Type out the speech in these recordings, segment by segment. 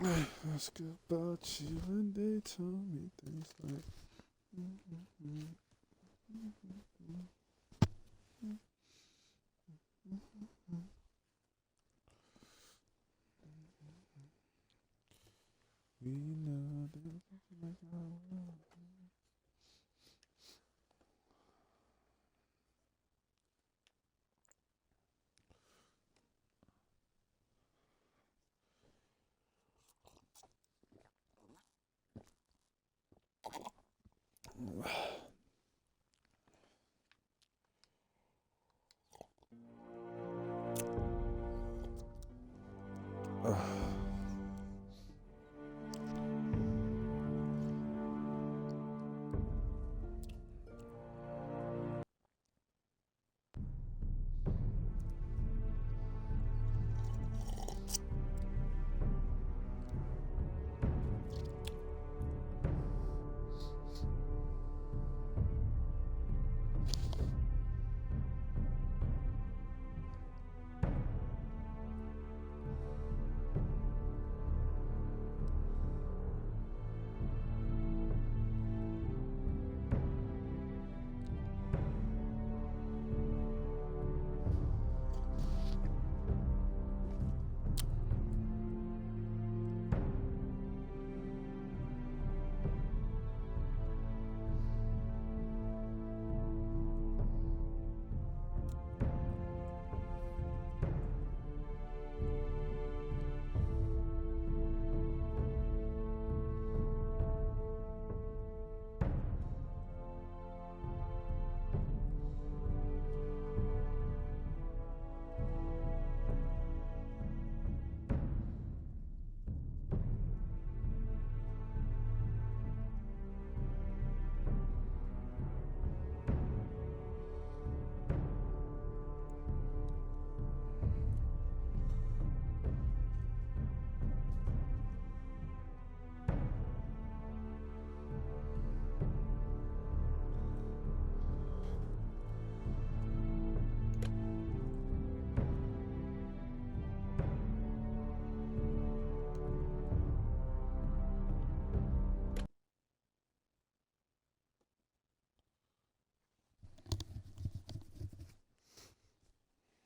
I ask about you and they told me things like. We know that like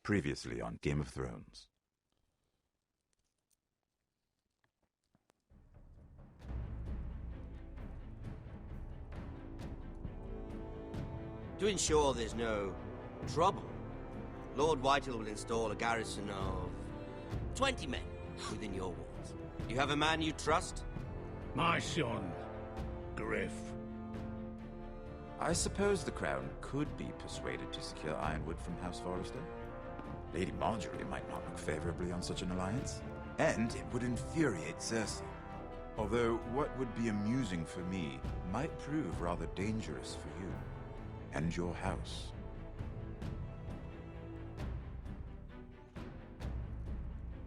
Previously on Game of Thrones. To ensure there's no trouble, Lord Whitehill will install a garrison of 20 men within your walls. You have a man you trust? My son, Griff. I suppose the Crown could be persuaded to secure Ironwood from House Forrester. Lady Marjorie might not look favorably on such an alliance, and it would infuriate Cersei. Although what would be amusing for me might prove rather dangerous for you and your house.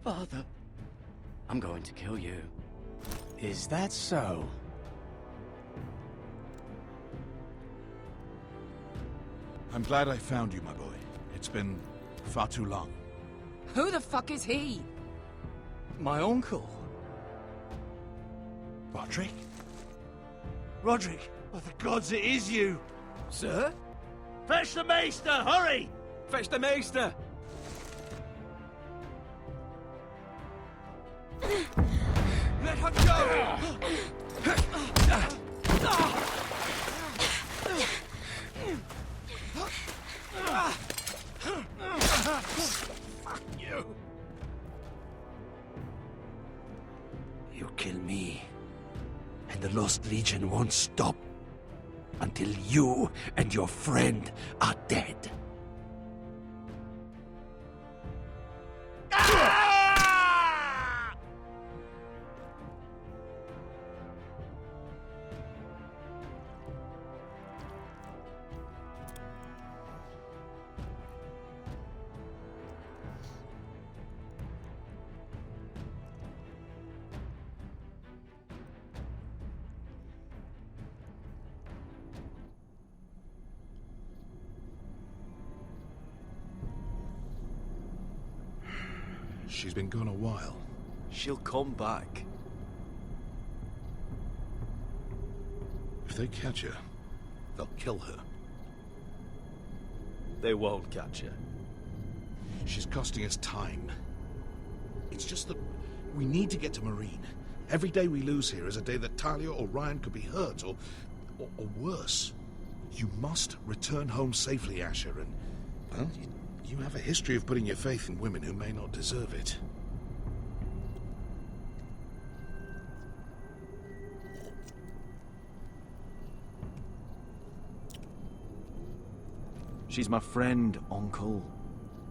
Father, I'm going to kill you. Is that so? I'm glad I found you, my boy. It's been far too long. Who the fuck is he? My uncle. Roderick? Roderick, by the gods, it is you! Sir? Fetch the Maester, hurry! Fetch the Maester! Let her go! Fuck you! You kill me, and the Lost Legion won't stop until you and your friend are dead. She's been gone a while. She'll come back. they catch her, they'll kill her. They won't catch her. She's costing us time. It's just that we need to get to Marine. Every day we lose here is a day that Talia or Ryan could be hurt, or worse. You must return home safely, Asher, and, well, you have a history of putting your faith in women who may not deserve it. She's my friend, Uncle.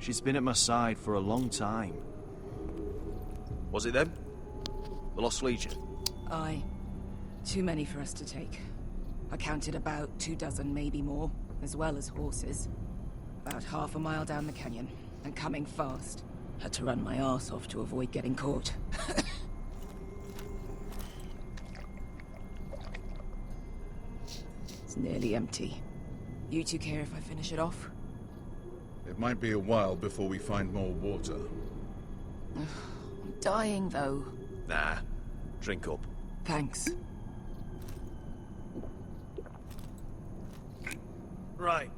She's been at my side for a long time. Was it them? The Lost Legion? Aye. Too many for us to take. I counted about 24, maybe more, as well as horses. About half a mile down the canyon, and coming fast. Had to run my arse off to avoid getting caught. It's nearly empty. You two care if I finish it off? It might be a while before we find more water. I'm dying, though. Nah. Drink up. Thanks. Right.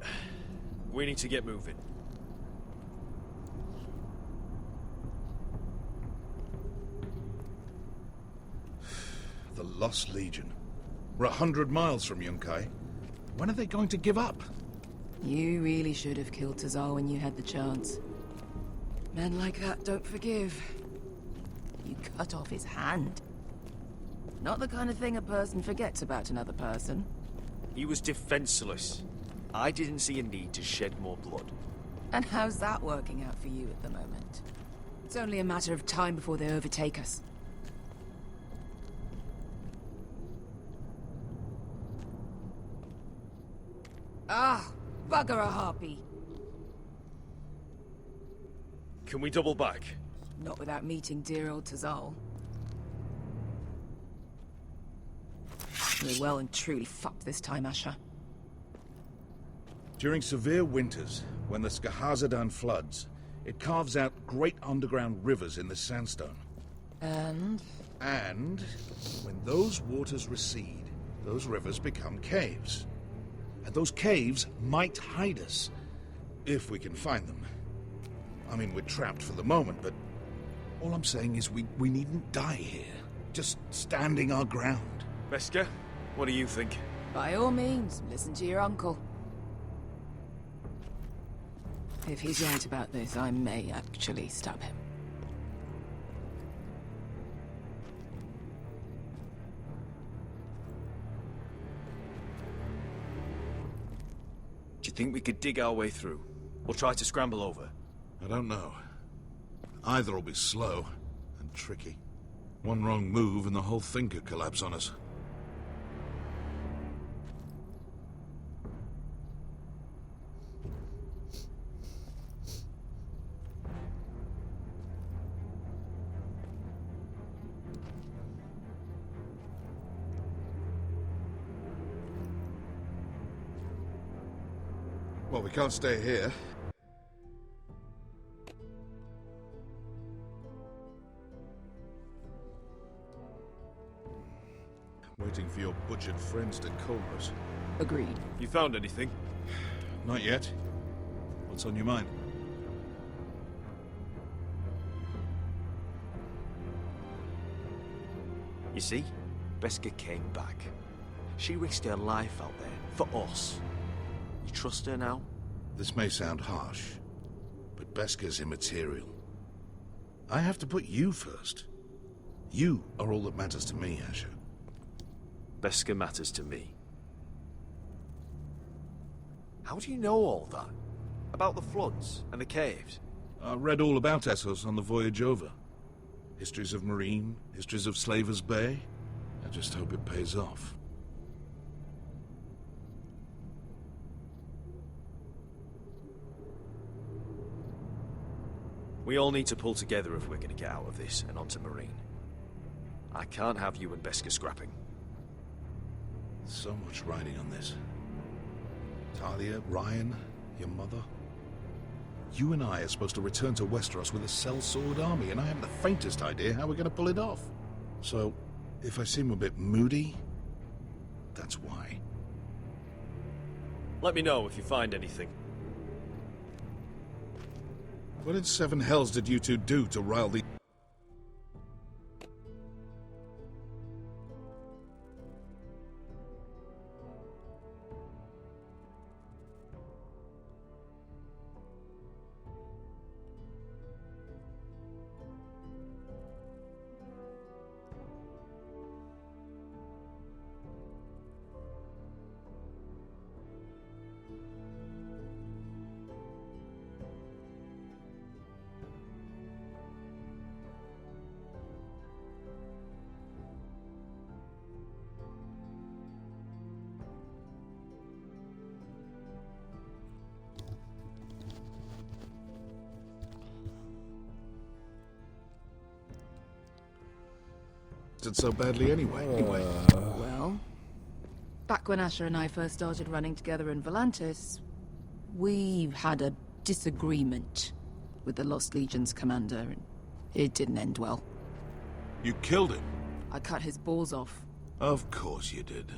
We need to get moving. The Lost Legion. We're 100 miles from Yunkai. When are they going to give up? You really should have killed Tazal when you had the chance. Men like that don't forgive. You cut off his hand. Not the kind of thing a person forgets about another person. He was defenseless. I didn't see a need to shed more blood. And how's that working out for you at the moment? It's only a matter of time before they overtake us. Ah, bugger a harpy. Can we double back? Not without meeting dear old Tazal. We're well and truly fucked this time, Asher. During severe winters, when the Skahazadan floods, it carves out great underground rivers in the sandstone. And When those waters recede, those rivers become caves. And those caves might hide us, if we can find them. I mean, we're trapped for the moment, but all I'm saying is we needn't die here. Just standing our ground. Beskha, what do you think? by all means, listen to your uncle. If he's right about this, I may actually stab him. Do you think we could dig our way through? Or try to scramble over? I don't know. Either will be slow and tricky. One wrong move and the whole thing could collapse on us. Well, we can't stay here. Waiting for your butchered friends to call us. Agreed. You found anything? Not yet. What's on your mind? You see, Beskha came back. She risked her life out there, for us. You trust her now? This may sound harsh, but Beskha's immaterial. I have to put you first. You are all that matters to me, Asher. Beskha matters to me. How do you know all that? About the floods and the caves? I read all about Essos on the voyage over. Histories of Marine, histories of Slaver's Bay. I just hope it pays off. We all need to pull together if we're going to get out of this and onto Marine. I can't have you and Beskha scrapping. So much riding on this. Talia, Ryan, your mother. You and I are supposed to return to Westeros with a sellsword army, and I haven't the faintest idea how we're going to pull it off. So, if I seem a bit moody, that's why. Let me know if you find anything. What in seven hells did you two do to rile the... Did so badly anyway. Well, back when Asher and I first started running together in Volantis, we had a disagreement with the Lost Legion's commander, and it didn't end well. You killed him? I cut his balls off. Of course you did.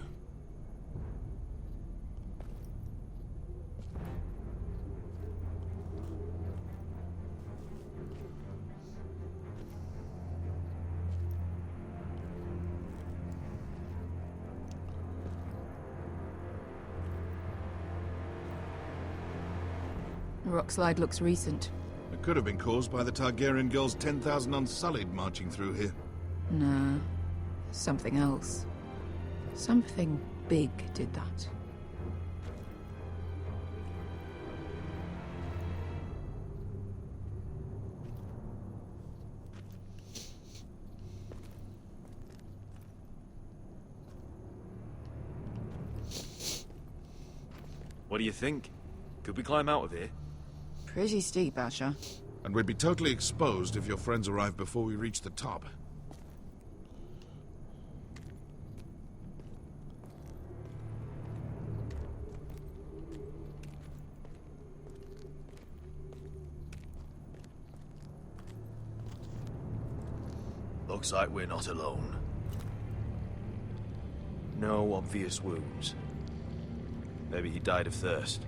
The rock slide looks recent. It could have been caused by the Targaryen girls 10,000 Unsullied marching through here. Nah, something else. Something big did that. What do you think? Could we climb out of here? Pretty steep, Asher. And we'd be totally exposed if your friends arrived before we reached the top. Looks like we're not alone. No obvious wounds. Maybe he died of thirst.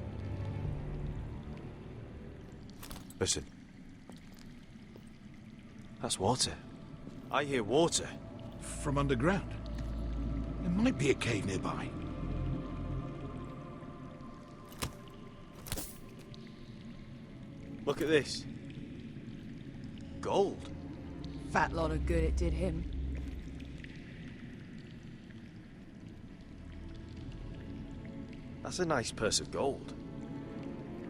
Listen. That's water. I hear water. From underground. There might be a cave nearby. Look at this. Gold. Fat lot of good it did him. That's a nice purse of gold.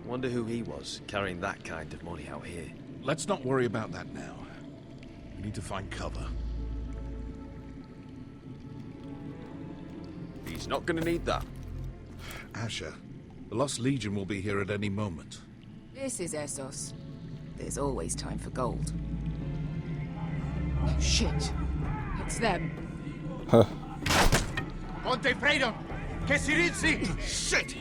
Wonder who he was, carrying that kind of money out here. Let's not worry about that now. We need to find cover. He's not gonna need that. Asher, the Lost Legion will be here at any moment. This is Essos. There's always time for gold. Oh, shit. It's them. Ponte Freedom! Che si rizzi! Shit!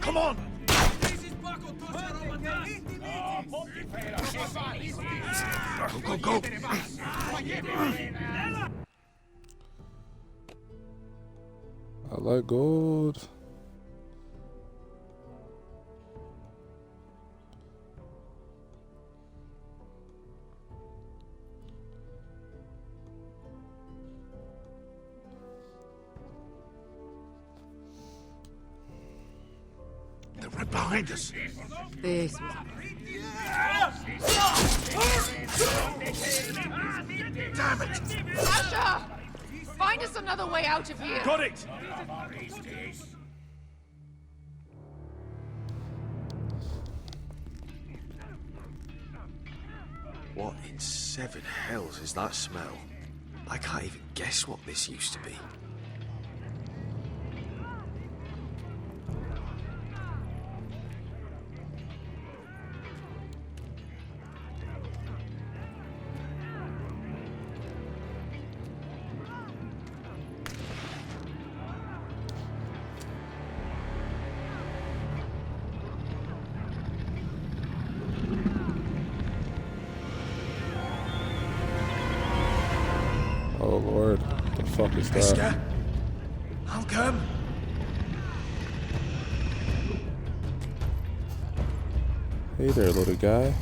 Come on! Go, go, go! I like gold. They're right behind us. This was... Damn it! Asher! Find us another way out of here! Got it! What in seven hells is that smell? I can't even guess what this used to be. lord. What the fuck is that? Mister, I'll come. Hey there, little guy.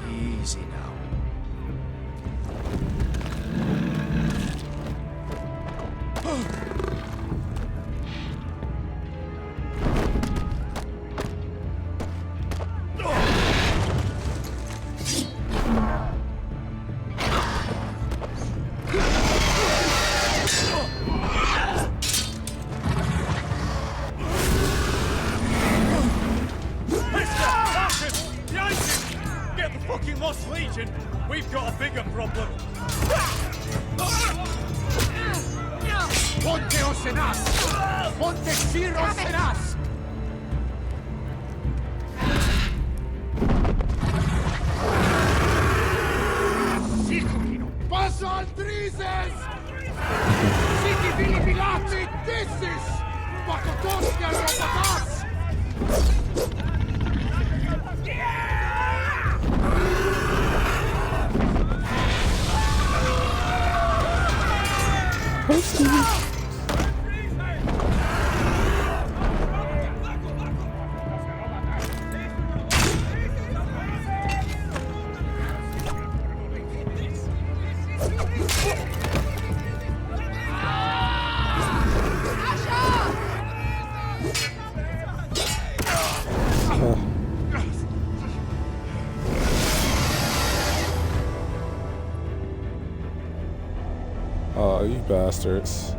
Easy now. Lost Legion, we've got a bigger problem. Ponteos en us! Pontesiros en us! Paso al Drises! Siti Bilipilati Dissis! Pakotoskia Ropatas! Oh, you bastards.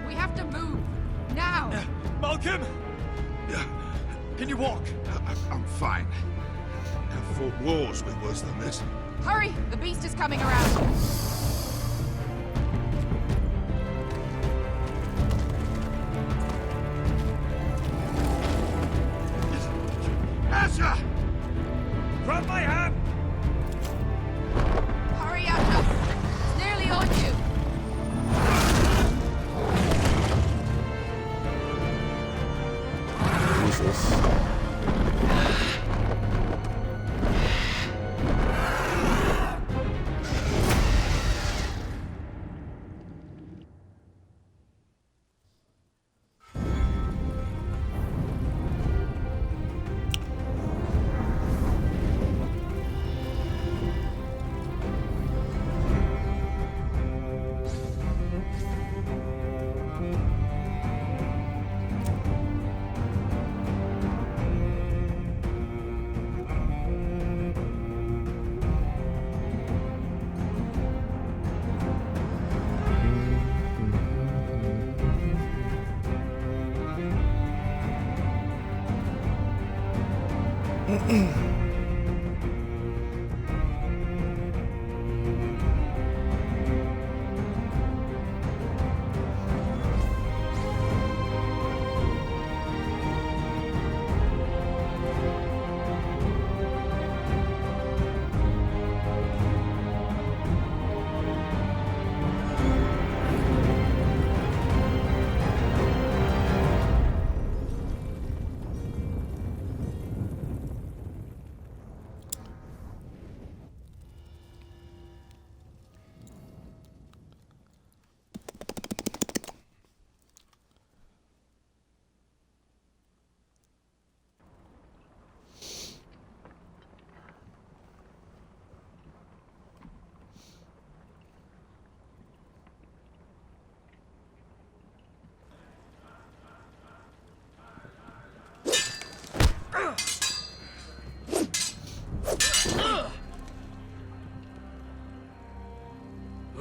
We have to move. Now. Malcolm! Can you walk? I'm fine. I've fought wars with worse than this. Hurry! The beast is coming around! Asher! Grab my hand! Hurry up! It's nearly on you! Jesus.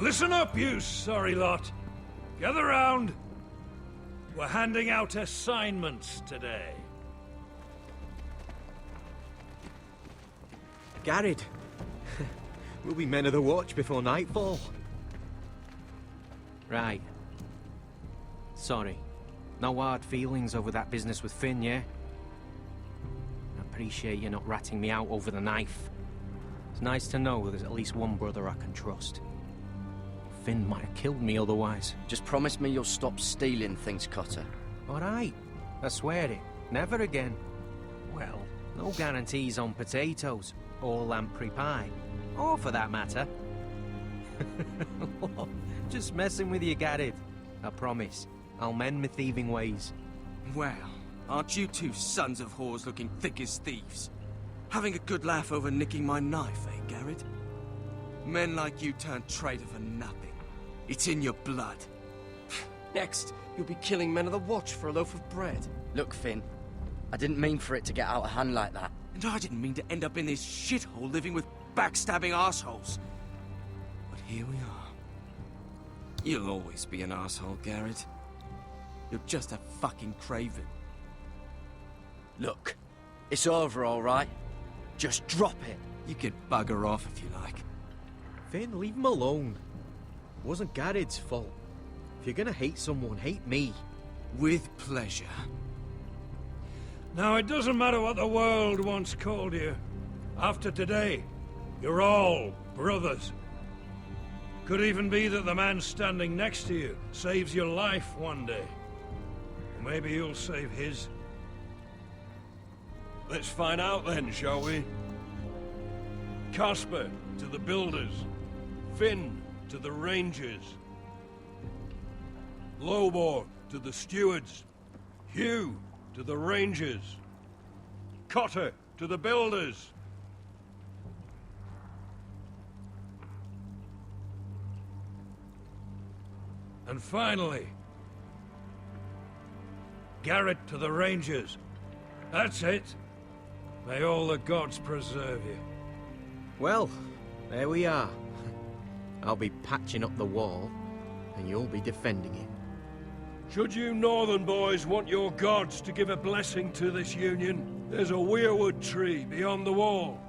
Listen up, you sorry lot. Gather round. We're handing out assignments today. Garrett. We'll be men of the watch before nightfall. Right. Sorry. No hard feelings over that business with Finn, yeah? I appreciate you not ratting me out over the knife. It's nice to know there's at least one brother I can trust. Finn might have killed me otherwise. Just promise me you'll stop stealing things, Cotter. All right. I swear it. Never again. Well, no guarantees on potatoes, or lamprey pie. Or for that matter. Just messing with you, Garrett. I promise. I'll mend my thieving ways. Well, aren't you two sons of whores looking thick as thieves? Having a good laugh over nicking my knife, eh, Garrett? Men like you turn traitor for nothing. It's in your blood. Next, you'll be killing men of the watch for a loaf of bread. Look, Finn, I didn't mean for it to get out of hand like that. And I didn't mean to end up in this shithole living with backstabbing assholes. But here we are. You'll always be an asshole, Garrett. You're just a fucking craven. Look, it's over, all right? Just drop it. You can bugger off if you like. Finn, leave him alone. It wasn't Garrett's fault. If you're gonna hate someone, hate me. With pleasure. Now, it doesn't matter what the world once called you. After today, you're all brothers. Could even be that the man standing next to you saves your life one day. Or maybe you'll save his. Let's find out then, shall we? Casper to the builders. Finn to the rangers. Lobor to the stewards. Hugh to the rangers. Cotter to the builders. And finally, Garrett to the rangers. That's it. May all the gods preserve you. Well, there we are. I'll be patching up the wall, and you'll be defending it. Should you northern boys want your gods to give a blessing to this union, there's a weirwood tree beyond the wall.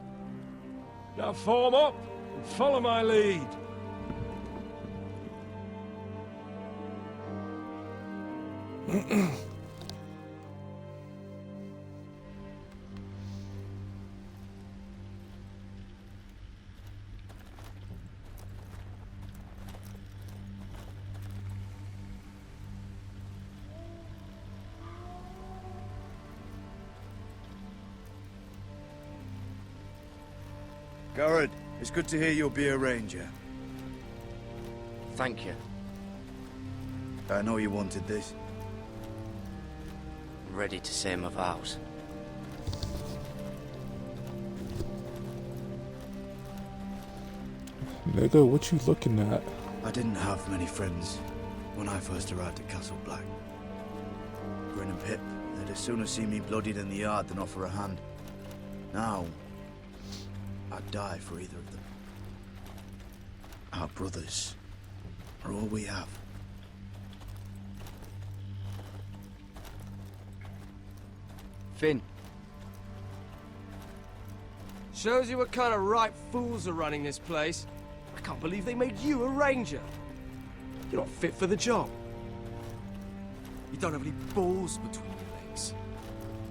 Now form up and follow my lead. Garrett, it's good to hear you'll be a ranger. Thank you. I know you wanted this. I'm ready to say my vows. Nigga, what you looking at? I didn't have many friends when I first arrived at Castle Black. Grin and Pip, they'd as sooner see me bloodied in the yard than offer a hand. Now, I'd die for either of them. Our brothers are all we have. Finn. Shows you what kind of ripe fools are running this place. I can't believe they made you a ranger. You're not fit for the job. You don't have any balls between your legs.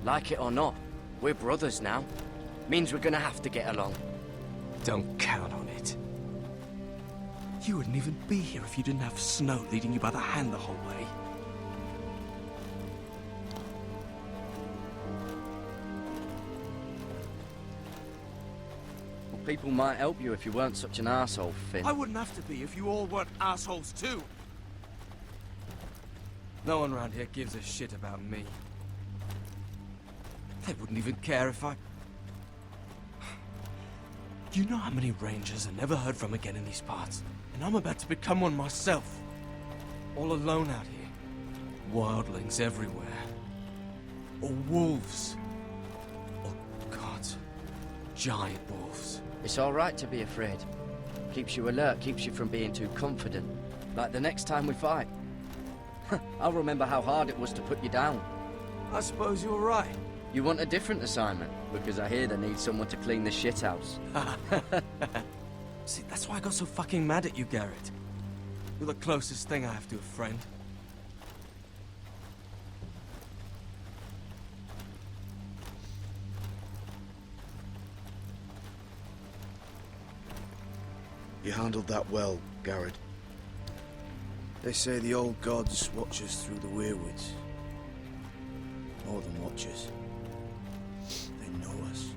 Like it or not, we're brothers now. Means we're gonna have to get along. Don't count on it. You wouldn't even be here if you didn't have Snow leading you by the hand the whole way. Well, people might help you if you weren't such an arsehole, Finn. I wouldn't have to be if you all weren't assholes too. No one around here gives a shit about me. They wouldn't even care if I... You know how many rangers are never heard from again in these parts? And I'm about to become one myself. All alone out here. Wildlings everywhere. Or wolves. Or gods. Giant wolves. It's all right to be afraid. Keeps you alert, keeps you from being too confident. Like the next time we fight. I'll remember how hard it was to put you down. I suppose you're right. You want a different assignment? Because I hear they need someone to clean the shithouse. See, that's why I got so fucking mad at you, Garrett. You're the closest thing I have to a friend. You handled that well, Garrett. They say the old gods watch us through the weirwoods. More than watch us. They know us.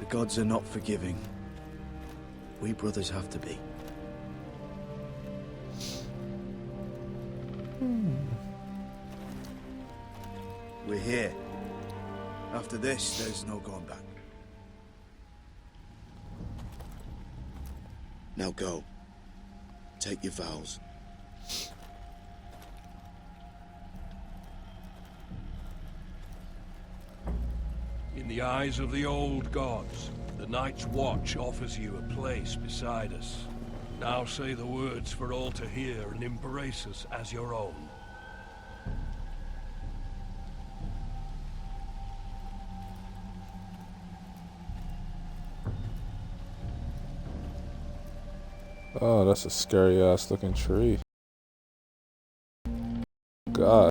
The gods are not forgiving. We brothers have to be. We're here. After this, there's no going back. Now go. Take your vows. In the eyes of the old gods, the Night's Watch offers you a place beside us. Now say the words for all to hear and embrace us as your own. Oh, that's a scary ass looking tree. God.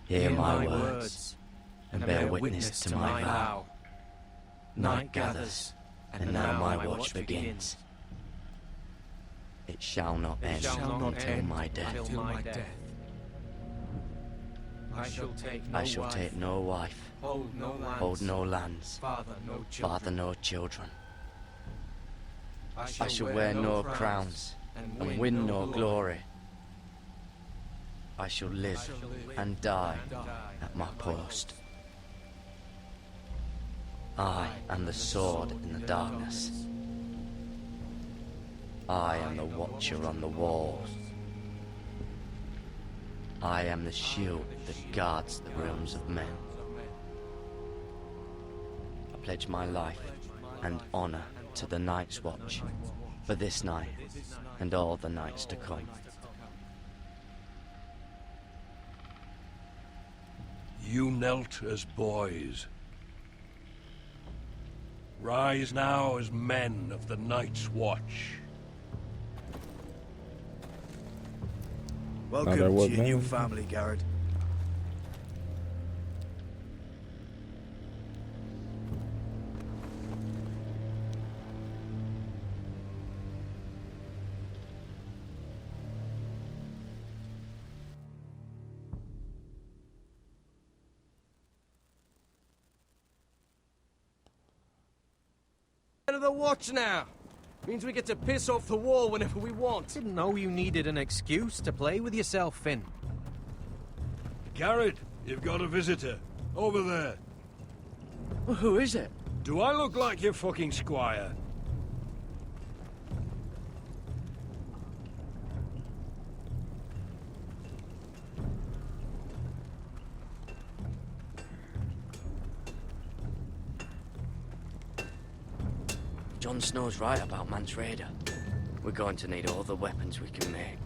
Hear my words, and bear witness to my vow. Night gathers, and now my watch begins. It shall not end until my death. I shall take no wife, hold no lands, father no children. I shall wear no crowns, and win no glory. I shall live and die at my post. I am the sword in the darkness. I am the watcher on the walls. I am the shield that guards the realms of men. I pledge my life and honor to the Night's Watch for this night and all the nights to come. You knelt as boys. Rise now as men of the Night's Watch. Welcome to your new family, Garrett. Head of the Watch now. Means we get to piss off the wall whenever we want. Didn't know you needed an excuse to play with yourself, Finn. Garrett, you've got a visitor. Over there. Well, who is it? Do I look like your fucking squire? Jon Snow's right about Mance Rayder. We're going to need all the weapons we can make.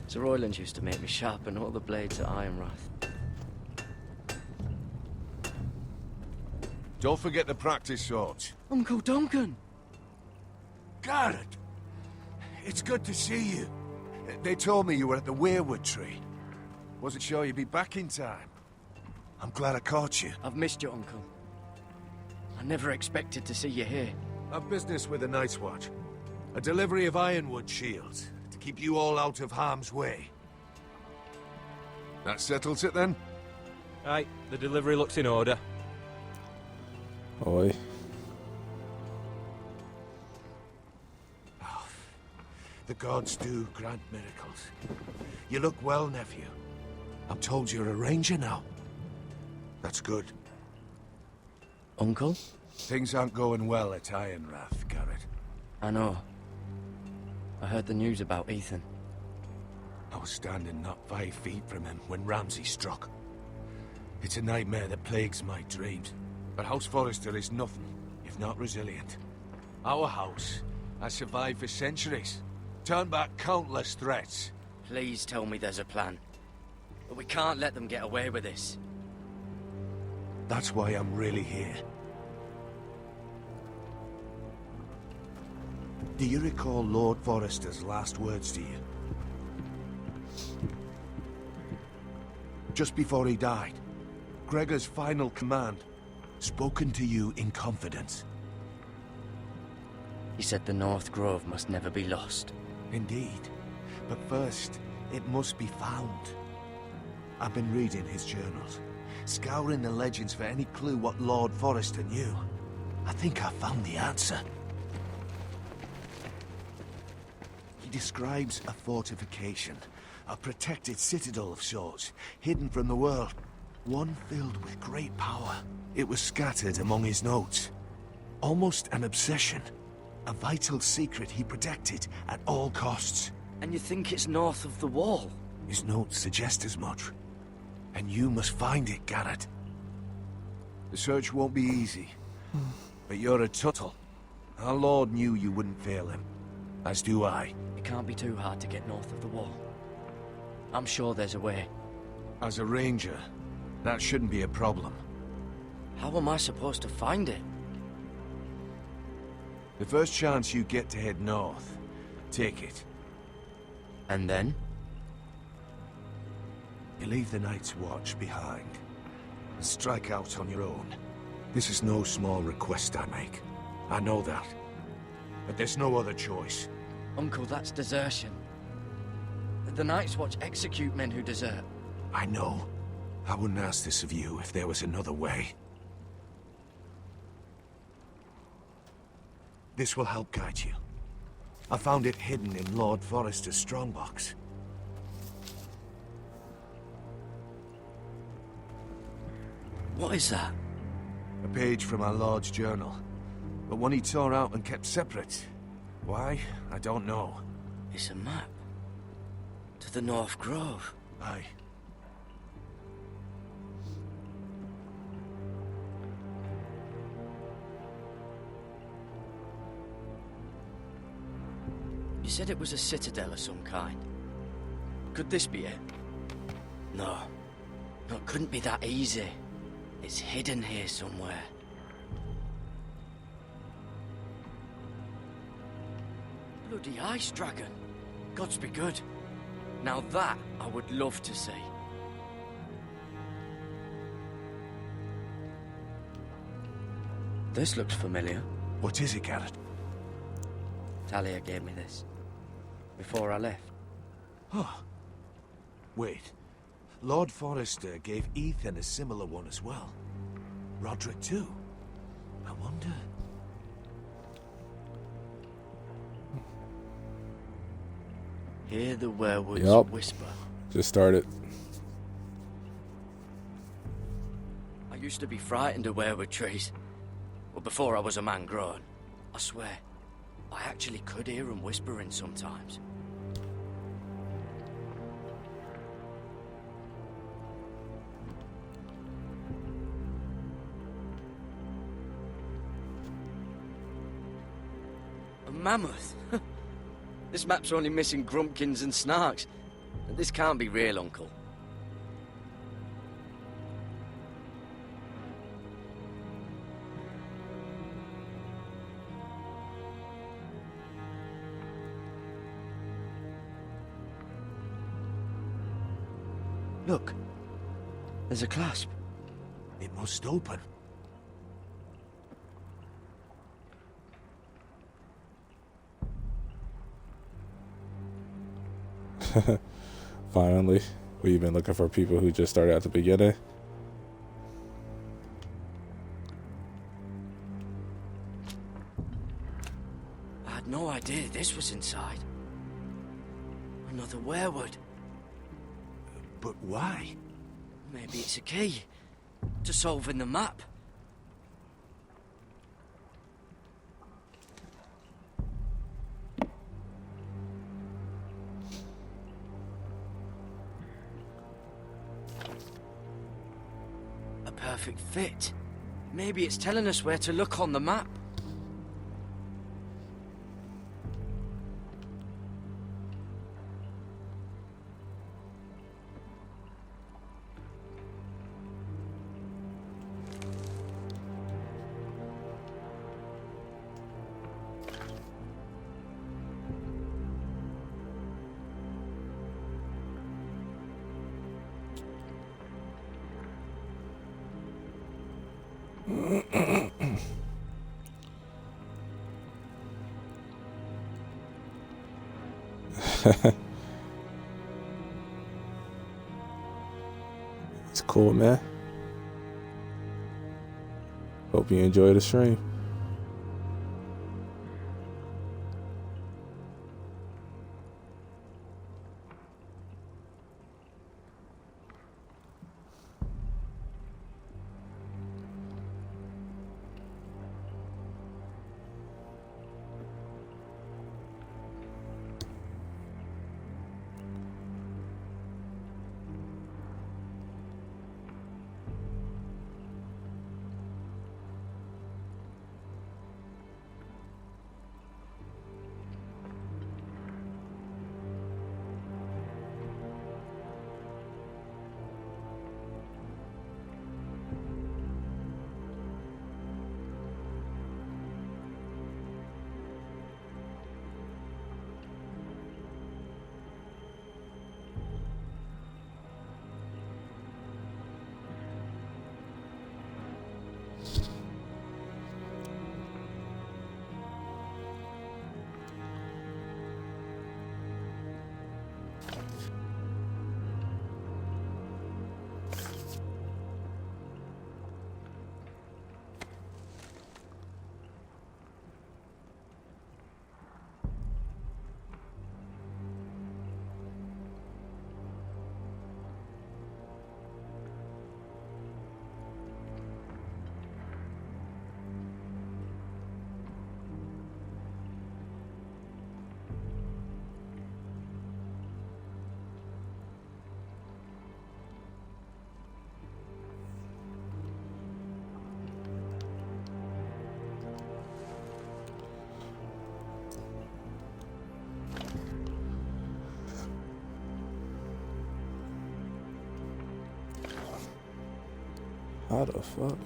Sir Royland used to make me sharpen all the blades at Ironrath. Don't forget the practice swords. Uncle Duncan! Garrett! It's good to see you. They told me you were at the weirwood tree. Wasn't sure you'd be back in time. I'm glad I caught you. I've missed you, Uncle. I never expected to see you here. I've business with the Night's Watch. A delivery of ironwood shields, to keep you all out of harm's way. That settles it then? Aye, the delivery looks in order. Oi. Oh, the gods do grant miracles. You look well, nephew. I'm told you're a ranger now. That's good. Uncle? Things aren't going well at Ironrath, Garrett. I know. I heard the news about Ethan. I was standing not 5 feet from him when Ramsay struck. It's a nightmare that plagues my dreams. But House Forrester is nothing if not resilient. Our house has survived for centuries. Turned back countless threats. Please tell me there's a plan. But we can't let them get away with this. That's why I'm really here. Do you recall Lord Forrester's last words to you? Just before he died, Gregor's final command, spoken to you in confidence. He said the North Grove must never be lost. Indeed. But first, it must be found. I've been reading his journals, scouring the legends for any clue what Lord Forrester knew. I think I found the answer. He describes a fortification, a protected citadel of sorts, hidden from the world, one filled with great power. It was scattered among his notes. Almost an obsession. A vital secret he protected at all costs. And you think it's north of the wall? His notes suggest as much. And you must find it, Garrett. The search won't be easy. But you're a Tuttle. Our Lord knew you wouldn't fail him. As do I. It can't be too hard to get north of the wall. I'm sure there's a way. As a ranger, that shouldn't be a problem. How am I supposed to find it? The first chance you get to head north, take it. And then? You leave the Night's Watch behind, and strike out on your own. This is no small request I make. I know that. But there's no other choice. Uncle, that's desertion. The Night's Watch execute men who desert. I know. I wouldn't ask this of you if there was another way. This will help guide you. I found it hidden in Lord Forrester's strongbox. What is that? A page from our Lord's journal. But one he tore out and kept separate. Why? I don't know. It's a map. To the North Grove. Aye. You said it was a citadel of some kind. Could this be it? No. No, it couldn't be that easy. It's hidden here somewhere. Bloody ice dragon. Gods be good. Now that I would love to see. This looks familiar. What is it, Garrett? Talia gave me this. Before I left. Oh. Wait. Lord Forrester gave Ethan a similar one as well. Roderick too. I wonder... Hear the werewolves whisper. Just started. I used to be frightened of werewood trees. Well, before I was a man grown. I swear. I actually could hear them whispering sometimes. A mammoth? This map's only missing grumpkins and snarks. This can't be real, Uncle. Look. There's a clasp. It must open. Finally. We've been looking for people who just started at the beginning. I had no idea this was inside. Another werewood. But why? Maybe it's a key to solving the map. A perfect fit. Maybe it's telling us where to look on the map. It's cool, man. Hope you enjoy the stream. How the fuck?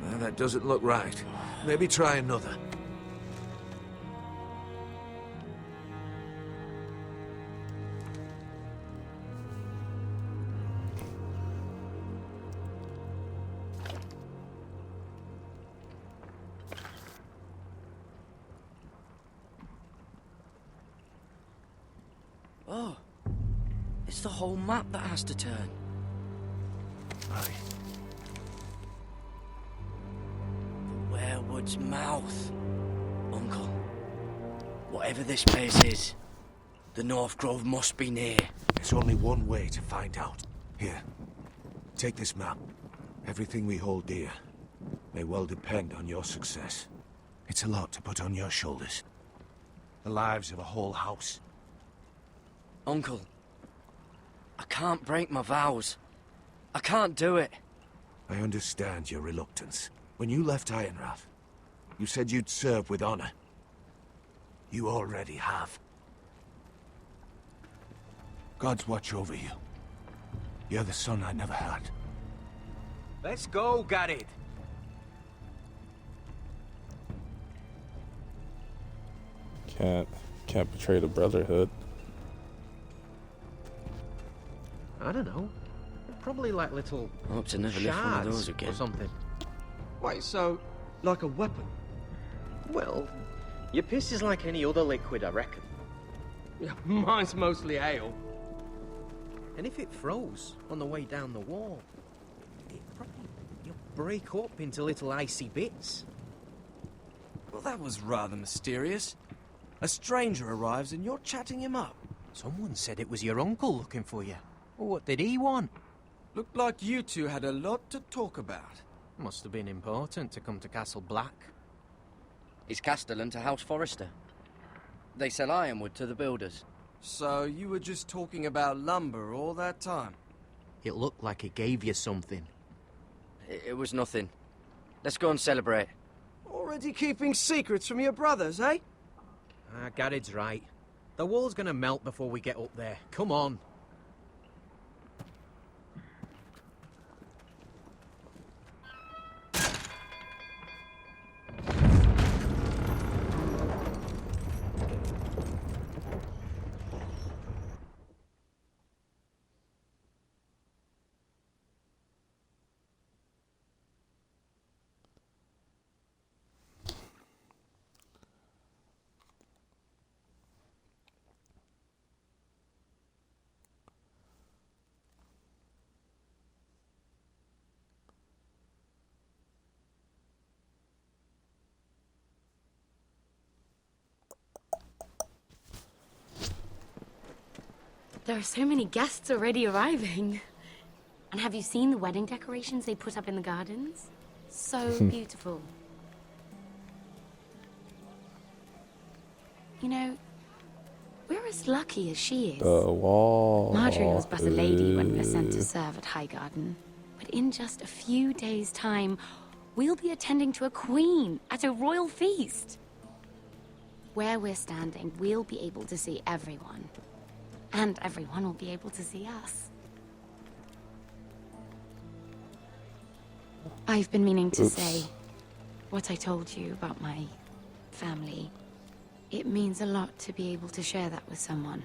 Well, that doesn't look right. Maybe try another. Oh, it's the whole map that has to turn. Aye. The Werewood's mouth. Uncle, whatever this place is, the North Grove must be near. There's only one way to find out. Here, take this map. Everything we hold dear may well depend on your success. It's a lot to put on your shoulders. The lives of a whole house. Uncle, I can't break my vows. I can't do it. I understand your reluctance. When you left Ironrath, you said you'd serve with honor. You already have. God's watch over you. You're the son I never had. Let's go, Garrett. Can't betray the Brotherhood. I don't know. Probably like little I hope to never lift one of those again. or something. Wait, so, like a weapon? Well, your piss is like any other liquid, I reckon. Mine's mostly ale. And if it froze on the way down the wall, it probably you'll break up into little icy bits. Well, that was rather mysterious. A stranger arrives and you're chatting him up. Someone said it was your uncle looking for you. Well, what did he want? Looked like you two had a lot to talk about. Must have been important to come to Castle Black. It's Castellan to House Forrester. They sell ironwood to the builders. So you were just talking about lumber all that time? It looked like he gave you something. It was nothing. Let's go and celebrate. Already keeping secrets from your brothers, eh? Garrett's right. The wall's gonna melt before we get up there. Come on. There are so many guests already arriving. And have you seen the wedding decorations they put up in the gardens? So beautiful. You know, we're as lucky as she is. The wall. Marjorie was but a lady when we were sent to serve at Highgarden. But in just a few days' time, we'll be attending to a queen at a royal feast. Where we're standing, we'll be able to see everyone. And everyone will be able to see us. I've been meaning to say what I told you about my family. It means a lot to be able to share that with someone.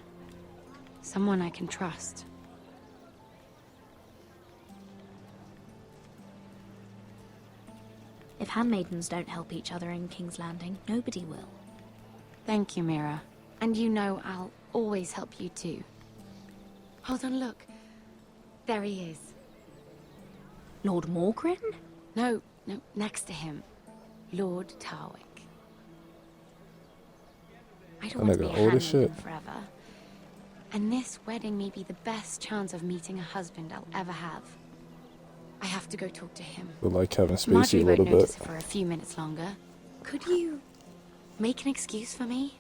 Someone I can trust. If handmaidens don't help each other in King's Landing, nobody will. Thank you, Mira. And you know I'll always help you too. Hold on, look. There he is. Lord Morgrin? No, next to him. Lord Tarwick. I don't want to be a handmaiden forever. And this wedding may be the best chance of meeting a husband I'll ever have. I have to go talk to him. But like Kevin Spacey Marjorie a little won't notice bit. it for a few minutes longer. Could you make an excuse for me?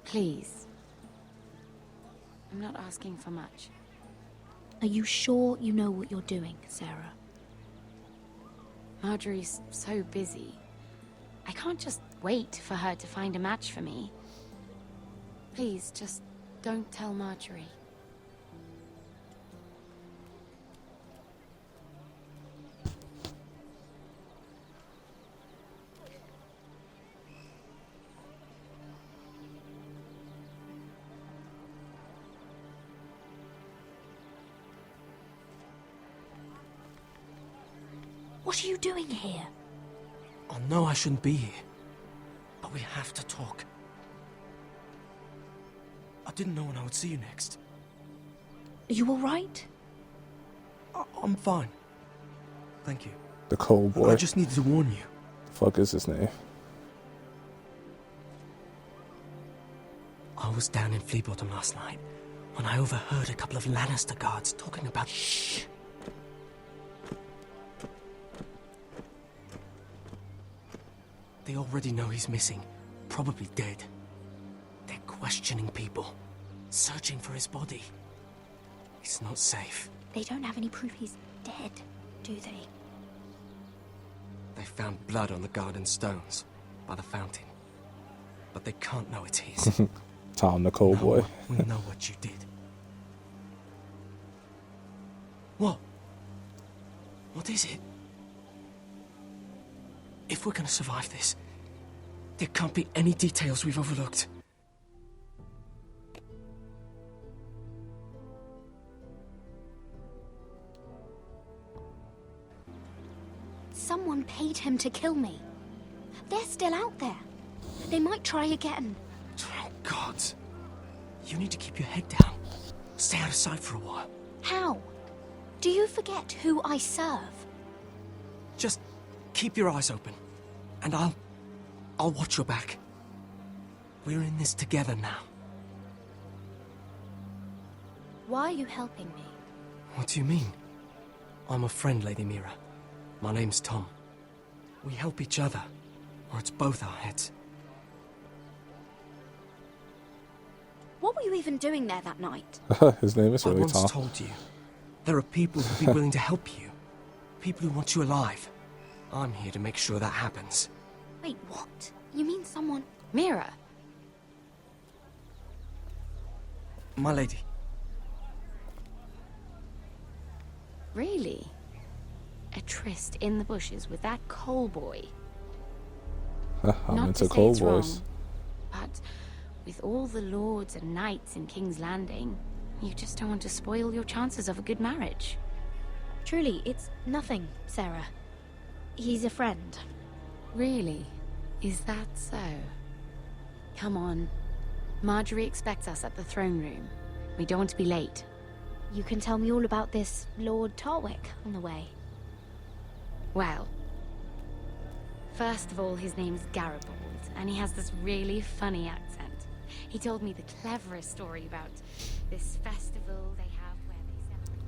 Please. I'm not asking for much. Are you sure you know what you're doing, Sarah? Marjorie's so busy. I can't just wait for her to find a match for me. Please, just don't tell Marjorie. What are you doing here? I know I shouldn't be here, but we have to talk. I didn't know when I would see you next. Are you alright? I'm fine. Thank you. The cold boy. I just needed to warn you. The fuck is his name? I was down in Fleabottom last night when I overheard a couple of Lannister guards talking about... Shh! They already know he's missing, probably dead. They're questioning people, searching for his body. It's not safe. They don't have any proof he's dead, do they? They found blood on the garden stones by the fountain, but they can't know it's his. Tom the cold boy. We know what you did. What? What is it? If we're gonna survive this, there can't be any details we've overlooked. Someone paid him to kill me. They're still out there. They might try again. Oh, God. You need to keep your head down. Stay out of sight for a while. How? Do you forget who I serve? Just keep your eyes open, and I'll watch your back. We're in this together now. Why are you helping me? What do you mean? I'm a friend, Lady Mira. My name's Tom. We help each other, or it's both our heads. What were you even doing there that night? His name is really I once Tom. told you, there are people who'd be willing to help you. People who want you alive. I'm here to make sure that happens. Wait, what? You mean someone... Mira. My lady. Really? A tryst in the bushes with that coal boy? I'm Not into to say cold it's boys. wrong, but with all the lords and knights in King's Landing, you just don't want to spoil your chances of a good marriage. Truly, it's nothing, Sarah. He's a friend. Really? Is that so? Come on. Marjorie expects us at the throne room. We don't want to be late. You can tell me all about this Lord Tarwick on the way. Well, first of all, his name's Garibald, and he has this really funny accent. He told me the cleverest story about this festival they have where they celebrate.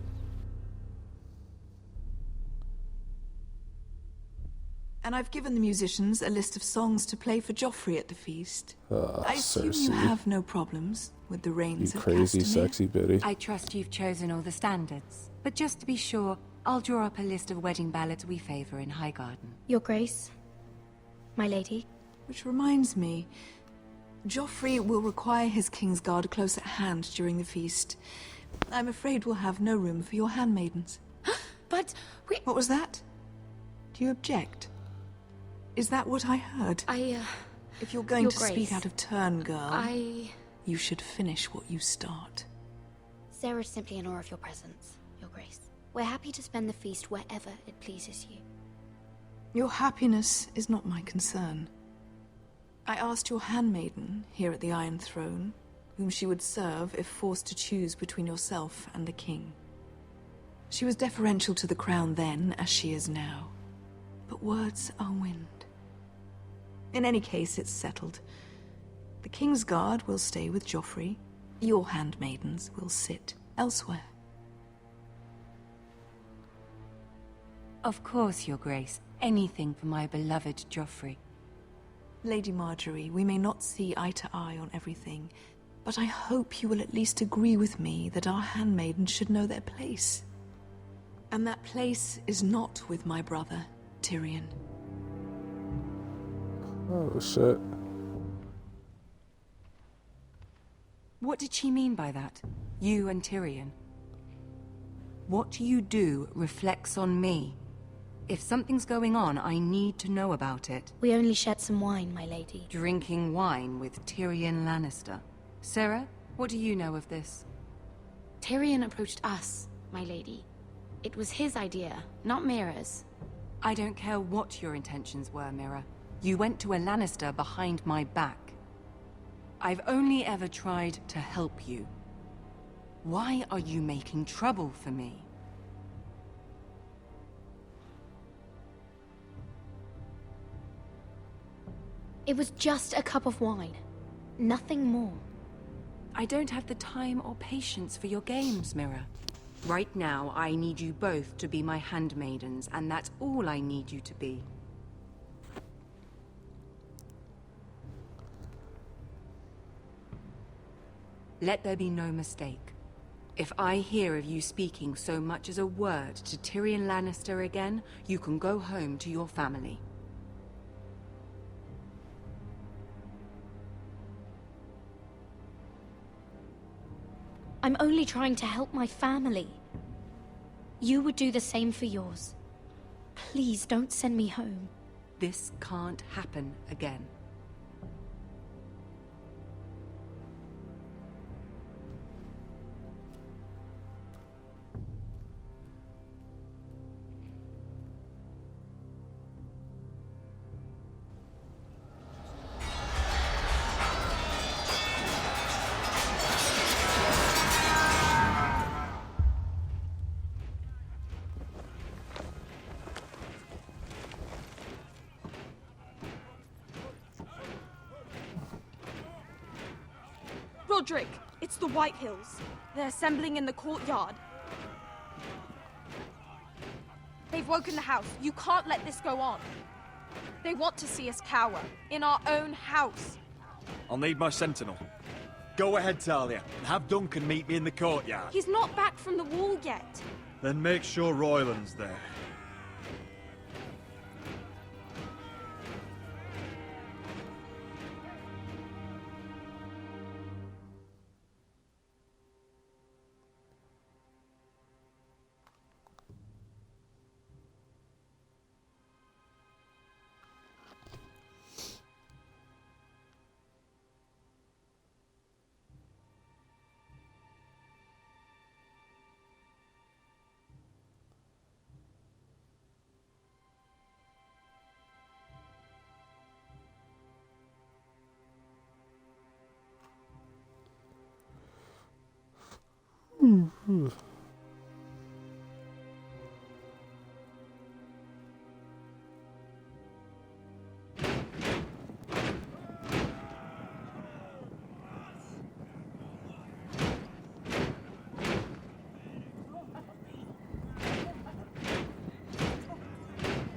And I've given the musicians a list of songs to play for Joffrey at the feast. I assume you Cersei. have no problems with the You reigns of crazy, Castamere? sexy bitty. I trust you've chosen all the standards. But just to be sure, I'll draw up a list of wedding ballads we favor in Highgarden. Your Grace. My lady. Which reminds me, Joffrey will require his Kingsguard close at hand during the feast. I'm afraid we'll have no room for your handmaidens. But we... What was that? Do you object? Is that what I heard? If you're going Your to Grace, speak out of turn, girl, you should finish what you start. Sarah's simply in awe of your presence, Your Grace. We're happy to spend the feast wherever it pleases you. Your happiness is not my concern. I asked your handmaiden here at the Iron Throne whom she would serve if forced to choose between yourself and the king. She was deferential to the crown then, as she is now. But words are wind. In any case, it's settled. The Kingsguard will stay with Joffrey. Your handmaidens will sit elsewhere. Of course, Your Grace. Anything for my beloved Joffrey. Lady Marjorie, we may not see eye to eye on everything, but I hope you will at least agree with me that our handmaidens should know their place. And that place is not with my brother, Tyrion. Oh shit. What did she mean by that? You and Tyrion? What you do reflects on me. If something's going on, I need to know about it. We only shared some wine, my lady. Drinking wine with Tyrion Lannister. Sarah, what do you know of this? Tyrion approached us, my lady. It was his idea, not Mira's. I don't care what your intentions were, Mira. You went to a Lannister behind my back. I've only ever tried to help you. Why are you making trouble for me? It was just a cup of wine. Nothing more. I don't have the time or patience for your games, Mira. Right now, I need you both to be my handmaidens, and that's all I need you to be. Let there be no mistake. If I hear of you speaking so much as a word to Tyrion Lannister again, you can go home to your family. I'm only trying to help my family. You would do the same for yours. Please don't send me home. This can't happen again. Roderick, it's the White Hills. They're assembling in the courtyard. They've woken the house. You can't let this go on. They want to see us cower. In our own house. I'll need my sentinel. Go ahead, Talia, and have Duncan meet me in the courtyard. He's not back from the wall yet. Then make sure Royland's there.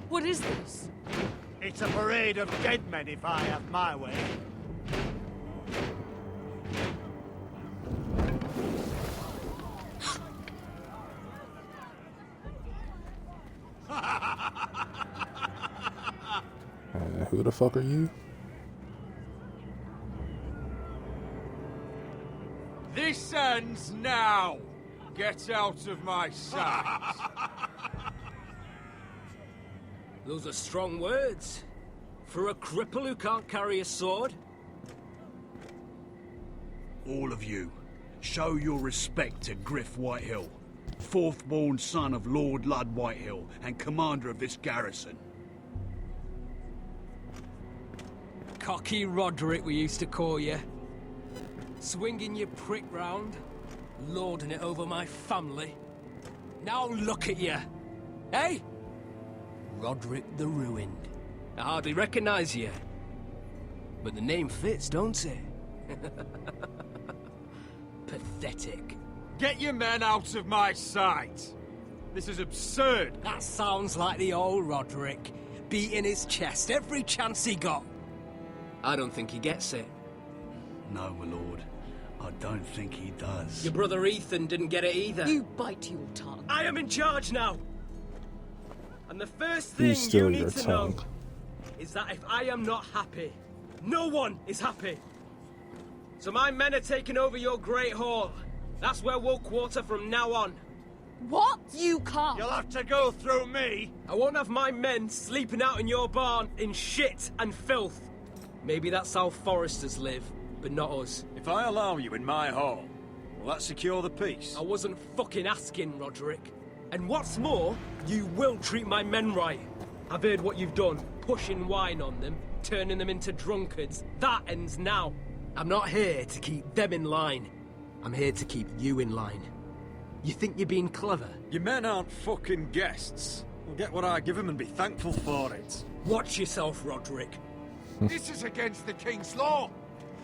What is this? It's a parade of dead men if I have my way. Who the fuck are you? This ends now! Get out of my sight! Those are strong words. For a cripple who can't carry a sword? All of you, show your respect to Griff Whitehill, fourth-born son of Lord Ludd Whitehill and commander of this garrison. Cocky Roderick, we used to call you. Swinging your prick round, lording it over my family. Now look at you. Hey? Roderick the Ruined. I hardly recognize you. But the name fits, don't it? Pathetic. Get your men out of my sight! This is absurd! That sounds like the old Roderick, beating his chest every chance he got. I don't think he gets it. No, my lord. I don't think he does. Your brother Ethan didn't get it either. You bite your tongue. I am in charge now! And the first thing You still you your need to tongue. know is that if I am not happy, no one is happy. So my men are taking over your Great Hall. That's where we'll quarter from now on. What? You can't. You'll have to go through me. I won't have my men sleeping out in your barn in shit and filth. Maybe that's how foresters live, but not us. If I allow you in my hall, will that secure the peace? I wasn't fucking asking, Roderick. And what's more, you will treat my men right. I've heard what you've done, pushing wine on them, turning them into drunkards. That ends now. I'm not here to keep them in line. I'm here to keep you in line. You think you're being clever? Your men aren't fucking guests. They'll get what I give them and be thankful for it. Watch yourself, Roderick. This is against the King's law.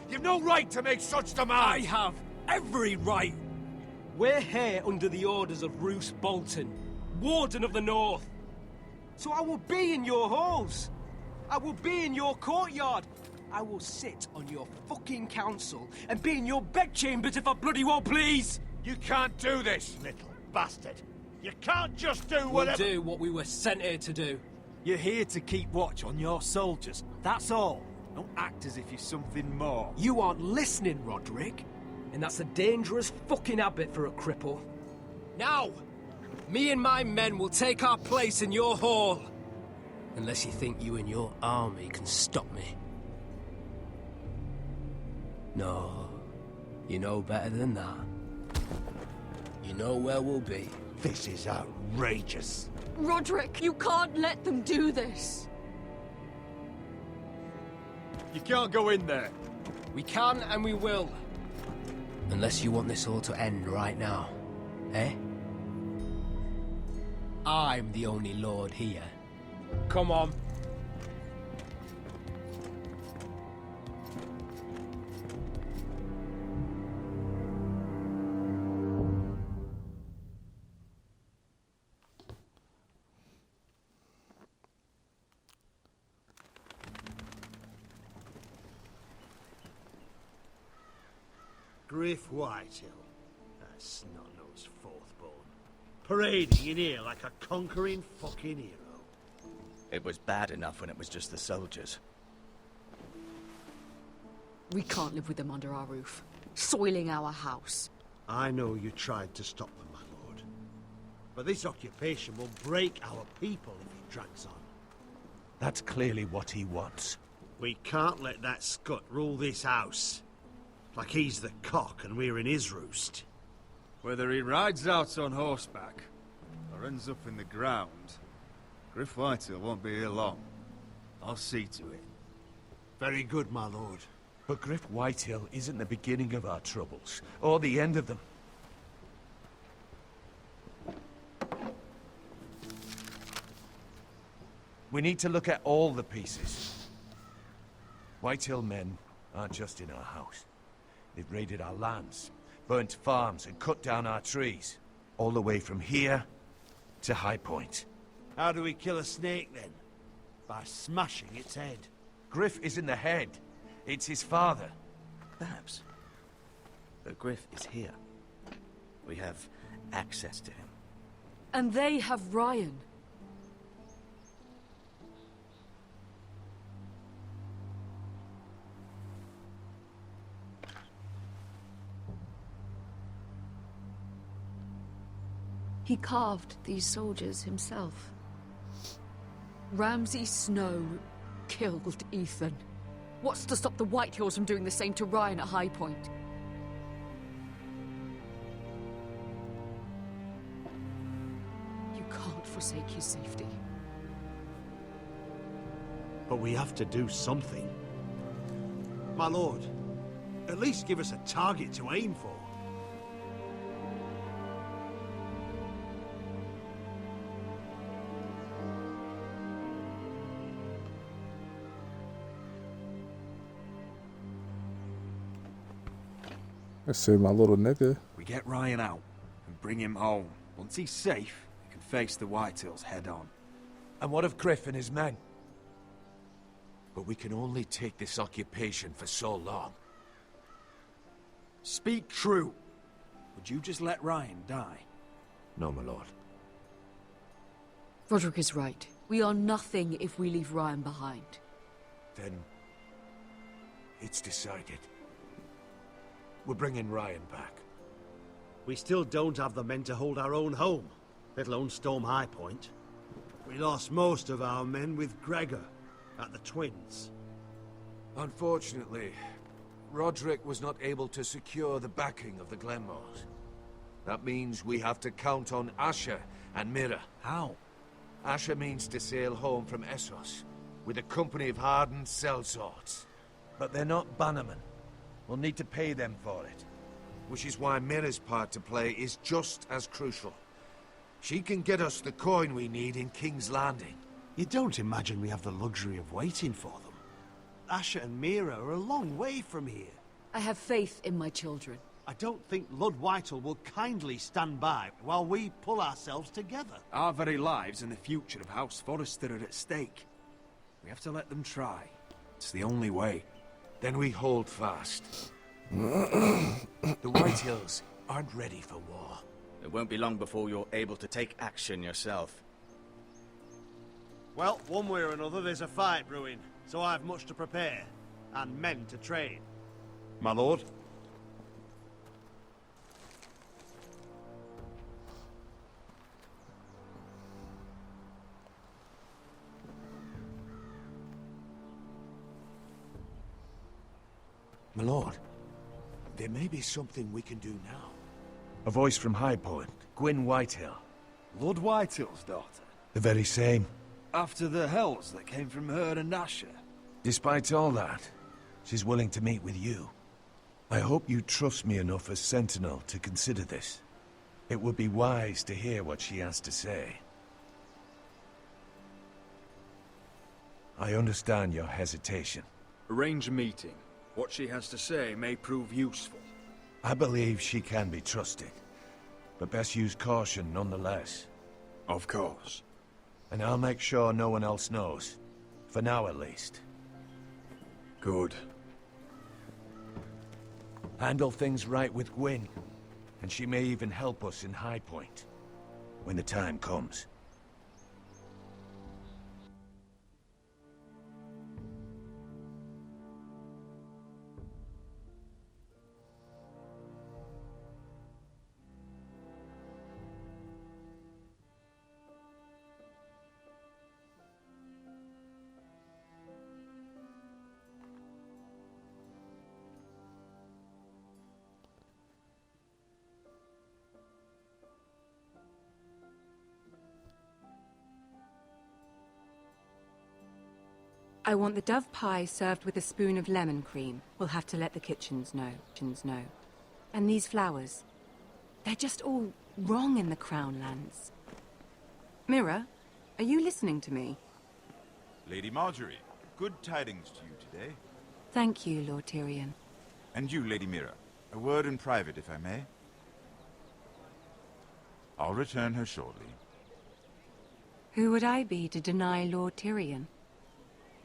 You've no right to make such demands. I have every right. We're here under the orders of Roose Bolton, Warden of the North. So I will be in your halls. I will be in your courtyard. I will sit on your fucking council and be in your bedchambers if I bloody well please. You can't do this, little bastard. You can't just do whatever... We'll do what we were sent here to do. You're here to keep watch on your soldiers. That's all. Don't act as if you're something more. You aren't listening, Roderick. And that's a dangerous fucking habit for a cripple. Now, me and my men will take our place in your hall. Unless you think you and your army can stop me. No, you know better than that. You know where we'll be. This is outrageous. Roderick, you can't let them do this. You can't go in there. We can and we will. Unless you want this all to end right now. Eh? I'm the only lord here. Come on. Griff Whitehill, that snot-nosed fourth-born, parading in here like a conquering fucking hero. It was bad enough when it was just the soldiers. We can't live with them under our roof, soiling our house. I know you tried to stop them, my lord. But this occupation will break our people if it drags on. That's clearly what he wants. We can't let that scut rule this house. Like he's the cock and we're in his roost. Whether he rides out on horseback or ends up in the ground, Griff Whitehill won't be here long. I'll see to it. Very good, my lord. But Griff Whitehill isn't the beginning of our troubles, or the end of them. We need to look at all the pieces. Whitehill men aren't just in our house. They've raided our lands, burnt farms, and cut down our trees. All the way from here to High Point. How do we kill a snake, then? By smashing its head. Griff isn't the head. It's his father. Perhaps. But Griff is here. We have access to him. And they have Ryan. He carved these soldiers himself. Ramsay Snow killed Ethan. What's to stop the Whitehills from doing the same to Ryan at High Point? You can't forsake his safety. But we have to do something. My lord, at least give us a target to aim for. Let's see my little nigga. We get Ryan out and bring him home. Once he's safe, we can face the Whitehills head on. And what of Griff and his men? But we can only take this occupation for so long. Speak true. Would you just let Ryan die? No, my lord. Roderick is right. We are nothing if we leave Ryan behind. Then it's decided. we're bringing Ryan back. We still don't have the men to hold our own home, let alone storm High Point. We lost most of our men with Gregor at the Twins. Unfortunately, Roderick was not able to secure the backing of the Glenmores. That means we have to count on Asher and Mira. How? Asher means to sail home from Essos with a company of hardened sellswords. But they're not bannermen. We'll need to pay them for it. Which is why Mira's part to play is just as crucial. She can get us the coin we need in King's Landing. You don't imagine we have the luxury of waiting for them? Asher and Mira are a long way from here. I have faith in my children. I don't think Lord Whitehall will kindly stand by while we pull ourselves together. Our very lives and the future of House Forrester are at stake. We have to let them try. It's the only way. Then we hold fast. The Whitehills aren't ready for war. It won't be long before you're able to take action yourself. Well, one way or another, there's a fight brewing, so I've much to prepare, and men to train. My lord? My lord, there may be something we can do now. A voice from High Point, Gwyn Whitehill. Lord Whitehill's daughter? The very same. After the hells that came from her and Asher? Despite all that, she's willing to meet with you. I hope you trust me enough as Sentinel to consider this. It would be wise to hear what she has to say. I understand your hesitation. Arrange a meeting. What she has to say may prove useful. I believe she can be trusted, but best use caution nonetheless. Of course. And I'll make sure no one else knows. For now, at least. Good. Handle things right with Gwyn, and she may even help us in High Point, when the time comes. I want the dove pie served with a spoon of lemon cream. We'll have to let the kitchens know. And these flowers. They're just all wrong in the Crown lands. Mira, are you listening to me? Lady Marjorie, good tidings to you today. Thank you, Lord Tyrion. And you, Lady Mira. A word in private, if I may. I'll return her shortly. Who would I be to deny Lord Tyrion?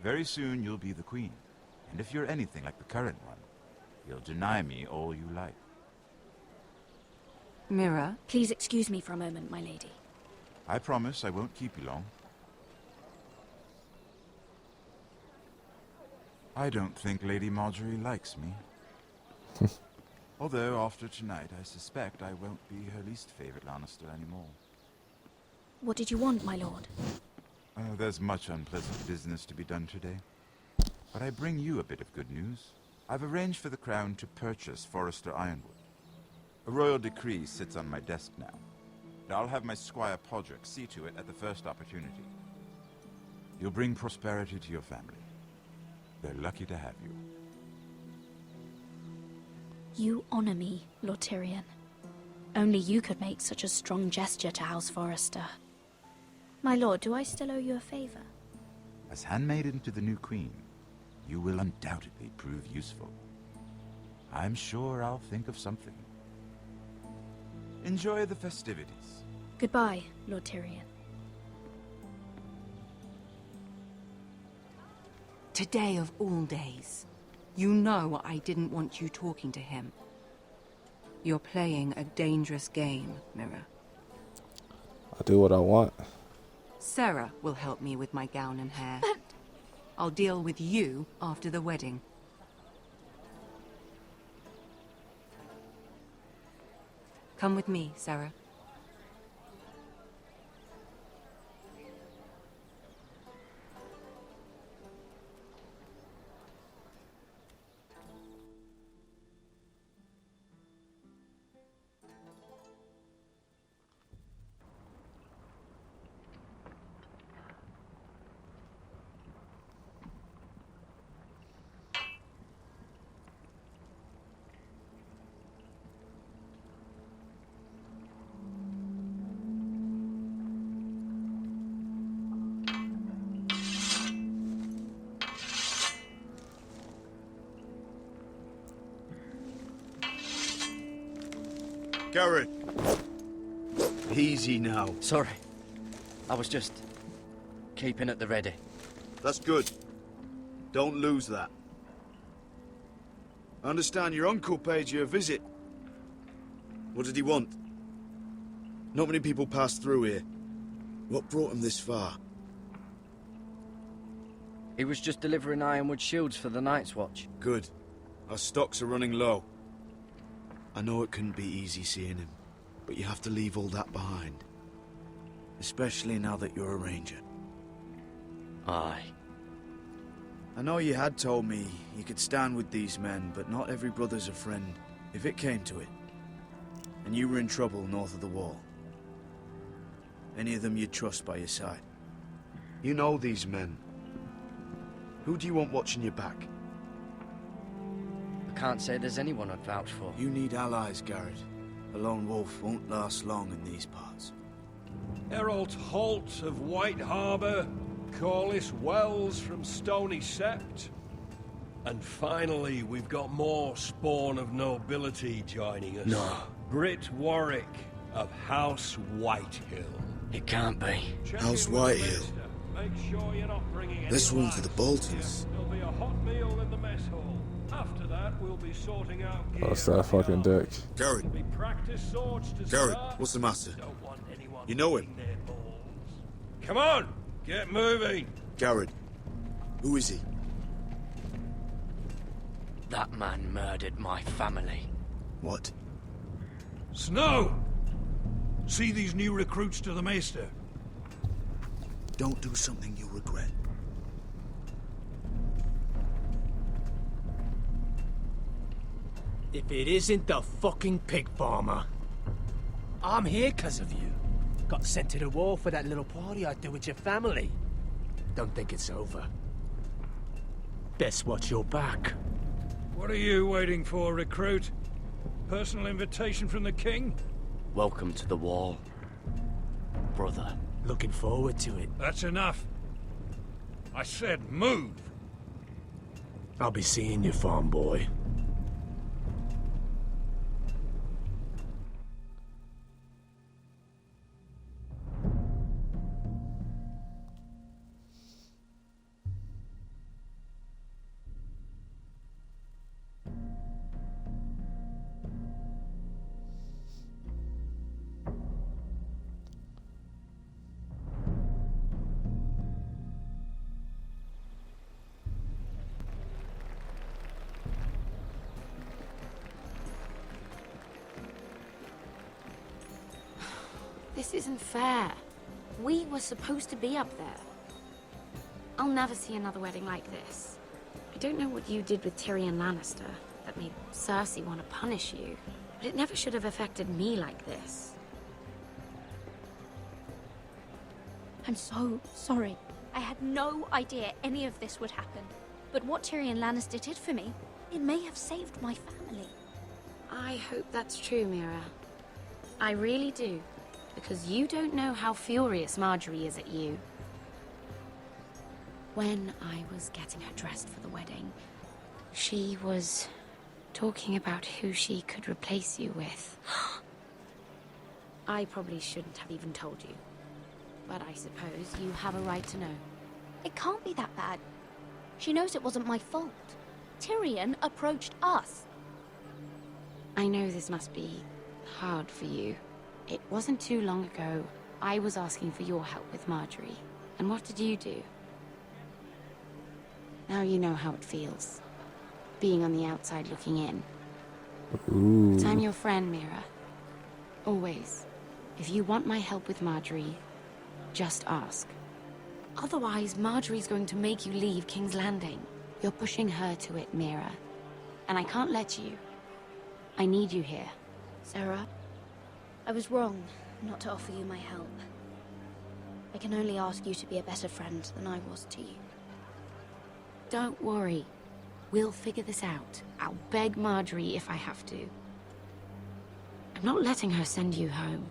Very soon you'll be the queen. And if you're anything like the current one, you'll deny me all you like. Mira? Please excuse me for a moment, my lady. I promise I won't keep you long. I don't think Lady Marjorie likes me. Although, after tonight, I suspect I won't be her least favorite Lannister anymore. What did you want, my lord? There's much unpleasant business to be done today. But I bring you a bit of good news. I've arranged for the Crown to purchase Forrester Ironwood. A royal decree sits on my desk now. And I'll have my squire Podrick see to it at the first opportunity. You'll bring prosperity to your family. They're lucky to have you. You honor me, Lord Tyrion. Only you could make such a strong gesture to House Forrester. My lord, do I still owe you a favor? As handmaiden to the new queen, you will undoubtedly prove useful. I'm sure I'll think of something. Enjoy the festivities. Goodbye, Lord Tyrion. Today of all days. You know I didn't want you talking to him. You're playing a dangerous game, Mira. I do what I want. Sarah will help me with my gown and hair. But I'll deal with you after the wedding. Come with me, Sarah. Garrett! Easy now. Sorry. I was just keeping at the ready. That's good. Don't lose that. I understand your uncle paid you a visit. What did he want? Not many people pass through here. What brought him this far? He was just delivering ironwood shields for the Night's Watch. Good. Our stocks are running low. I know it couldn't be easy seeing him, but you have to leave all that behind. Especially now that you're a ranger. Aye. I know you had told me you could stand with these men, but not every brother's a friend, if it came to it. And you were in trouble north of the wall. Any of them you'd trust by your side. You know these men. Who do you want watching your back? I can't say there's anyone I'd vouch for. You need allies, Garrett. A lone wolf won't last long in these parts. Herald Holt of White Harbour, Corliss Wells from Stony Sept. And finally, we've got more spawn of nobility joining us. No. Britt Warwick of House Whitehill. It can't be. House Whitehill. Make sure you're not bringing This any one for the Boltons. There'll be a hot meal in the mess hall. After that, we'll be sorting out gear. That's that fucking dick. Garrett. Be practice swords to Garrett, start. what's the matter? Don't want anyone You know him? eating their balls. Come on, get moving. Garrett. Who is he? That man murdered my family. What? Snow! See these new recruits to the Maester? Don't do something you'll regret. If it isn't the fucking pig farmer. I'm here 'cause of you. Got sent to the war for that little party I did with your family. Don't think it's over. Best watch your back. What are you waiting for, recruit? Personal invitation from the king? Welcome to the wall, brother. Looking forward to it. That's enough. I said move. I'll be seeing you, farm boy. This isn't fair. We were supposed to be up there. I'll never see another wedding like this. I don't know what you did with Tyrion Lannister that made Cersei want to punish you, but it never should have affected me like this. I'm so sorry. I had no idea any of this would happen. But what Tyrion Lannister did for me, it may have saved my family. I hope that's true, Mira. I really do. Because you don't know how furious Marjorie is at you. When I was getting her dressed for the wedding, she was talking about who she could replace you with. I probably shouldn't have even told you. But I suppose you have a right to know. It can't be that bad. She knows it wasn't my fault. Tyrion approached us. I know this must be hard for you. It wasn't too long ago, I was asking for your help with Marjorie. And what did you do? Now you know how it feels. Being on the outside looking in. Ooh. But I'm your friend, Mira. Always. If you want my help with Marjorie, just ask. Otherwise, Marjorie's going to make you leave King's Landing. You're pushing her to it, Mira. And I can't let you. I need you here. Sarah, I was wrong not to offer you my help. I can only ask you to be a better friend than I was to you. Don't worry. We'll figure this out. I'll beg Marjorie if I have to. I'm not letting her send you home.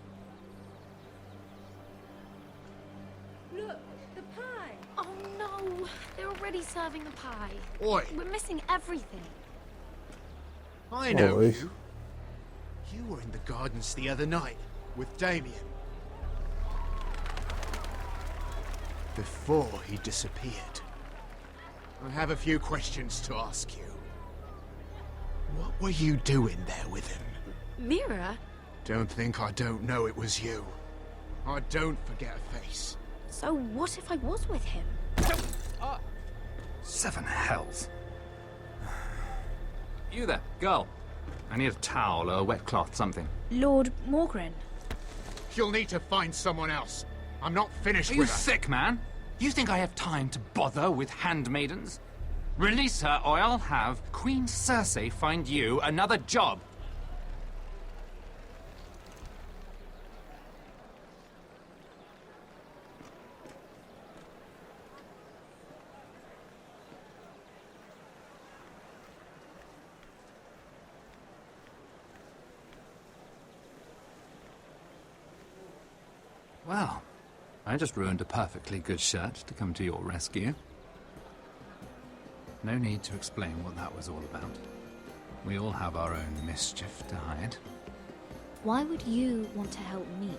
Look, the pie! Oh no! They're already serving the pie. Oi! We're missing everything. I know Oi. you. You were in the gardens the other night with Damien. Before he disappeared. I have a few questions to ask you. What were you doing there with him? Mira? Don't think I don't know it was you. I don't forget a face. So what if I was with him? Seven hells. You there, girl. I need a towel or a wet cloth, something. Lord Morgren. You'll need to find someone else. I'm not finished Are with you her. sick, man? You think I have time to bother with handmaidens? Release her, or I'll have Queen Cersei find you another job. Well, I just ruined a perfectly good shirt to come to your rescue. No need to explain what that was all about. We all have our own mischief to hide. Why would you want to help me?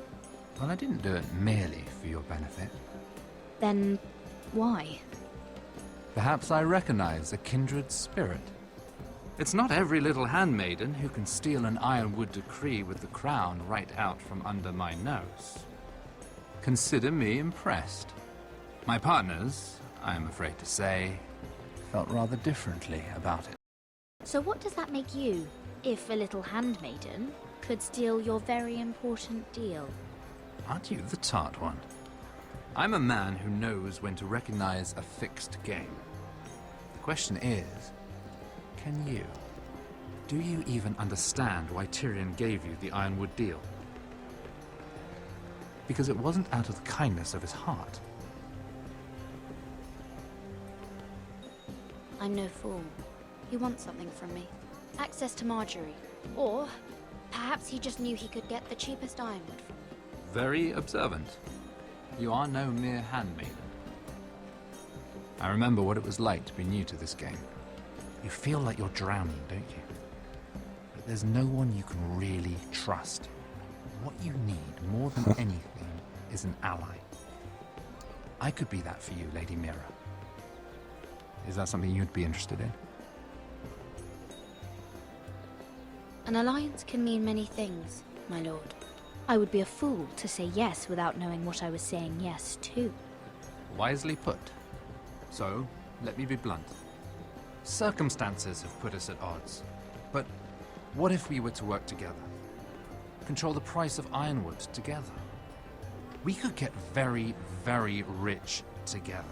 Well, I didn't do it merely for your benefit. Then why? Perhaps I recognize a kindred spirit. It's not every little handmaiden who can steal an ironwood decree with the crown right out from under my nose. Consider me impressed. My partners, I am afraid to say, felt rather differently about it. So what does that make you, if a little handmaiden could steal your very important deal? Aren't you the tart one? I'm a man who knows when to recognize a fixed game. The question is, can you? Do you even understand why Tyrion gave you the Ironwood deal? Because it wasn't out of the kindness of his heart. I'm no fool. He wants something from me. Access to Marjorie. Or perhaps he just knew he could get the cheapest ironwood from me. Very observant. You are no mere handmaiden. I remember what it was like to be new to this game. You feel like you're drowning, don't you? But there's no one you can really trust. What you need, more than anything, is an ally. I could be that for you, Lady Mira. Is that something you'd be interested in? An alliance can mean many things, my lord. I would be a fool to say yes without knowing what I was saying yes to. Wisely put. So, let me be blunt. Circumstances have put us at odds. But what if we were to work together? Control the price of ironwood together? We could get very, very rich together.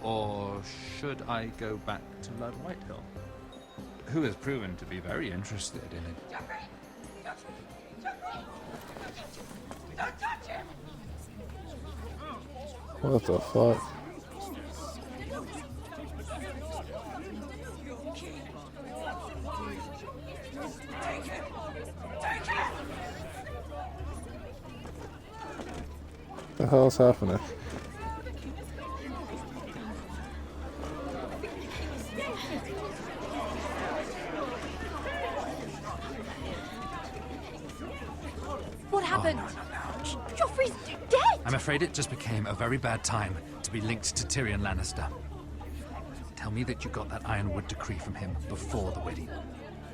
Or should I go back to Lord Whitehill, who has proven to be very interested in it? What the fuck? The hell's happening? What happened? Joffrey's dead! I'm afraid it just became a very bad time to be linked to Tyrion Lannister. Tell me that you got that Ironwood decree from him before the wedding.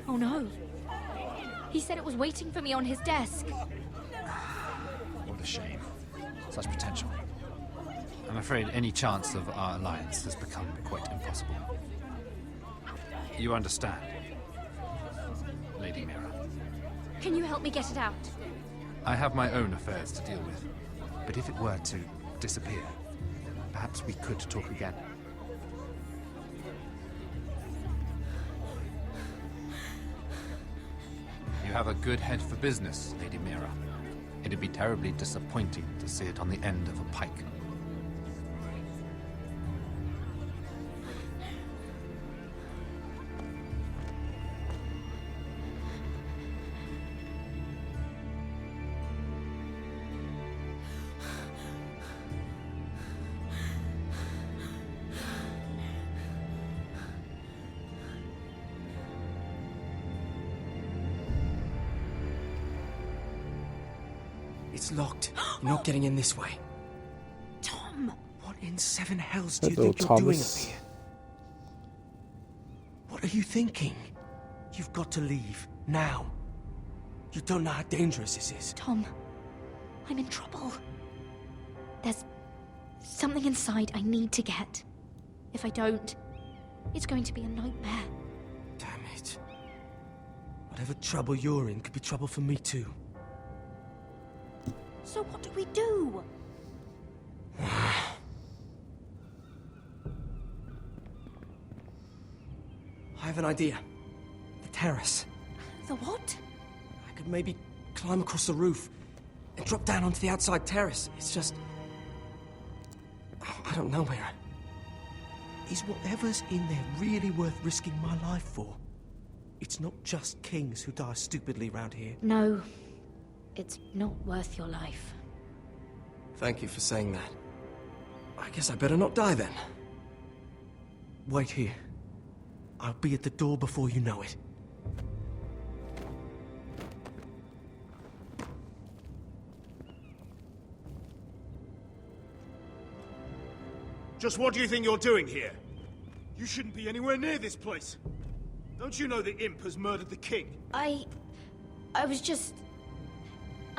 Oh no. He said it was waiting for me on his desk. What a shame. Such potential. I'm afraid any chance of our alliance has become quite impossible. You understand, Lady Mira? Can you help me get it out? I have my own affairs to deal with. But if it were to disappear, perhaps we could talk again. You have a good head for business, Lady Mira. It'd be terribly disappointing to see it on the end of a pike. It's locked. You're not getting in this way. Tom! What in seven hells do you Hello, think you're doing up Thomas. here? What are you thinking? You've got to leave. Now. You don't know how dangerous this is. Tom, I'm in trouble. There's something inside I need to get. If I don't, it's going to be a nightmare. Damn it. Whatever trouble you're in could be trouble for me too. So what do we do? I have an idea. The terrace. The what? I could maybe climb across the roof and drop down onto the outside terrace. It's just... I don't know, Mira. Is whatever's in there really worth risking my life for? It's not just kings who die stupidly round here. No, it's not worth your life. Thank you for saying that. I guess I better not die then. Wait here. I'll be at the door before you know it. Just what do you think you're doing here? You shouldn't be anywhere near this place. Don't you know the imp has murdered the king? I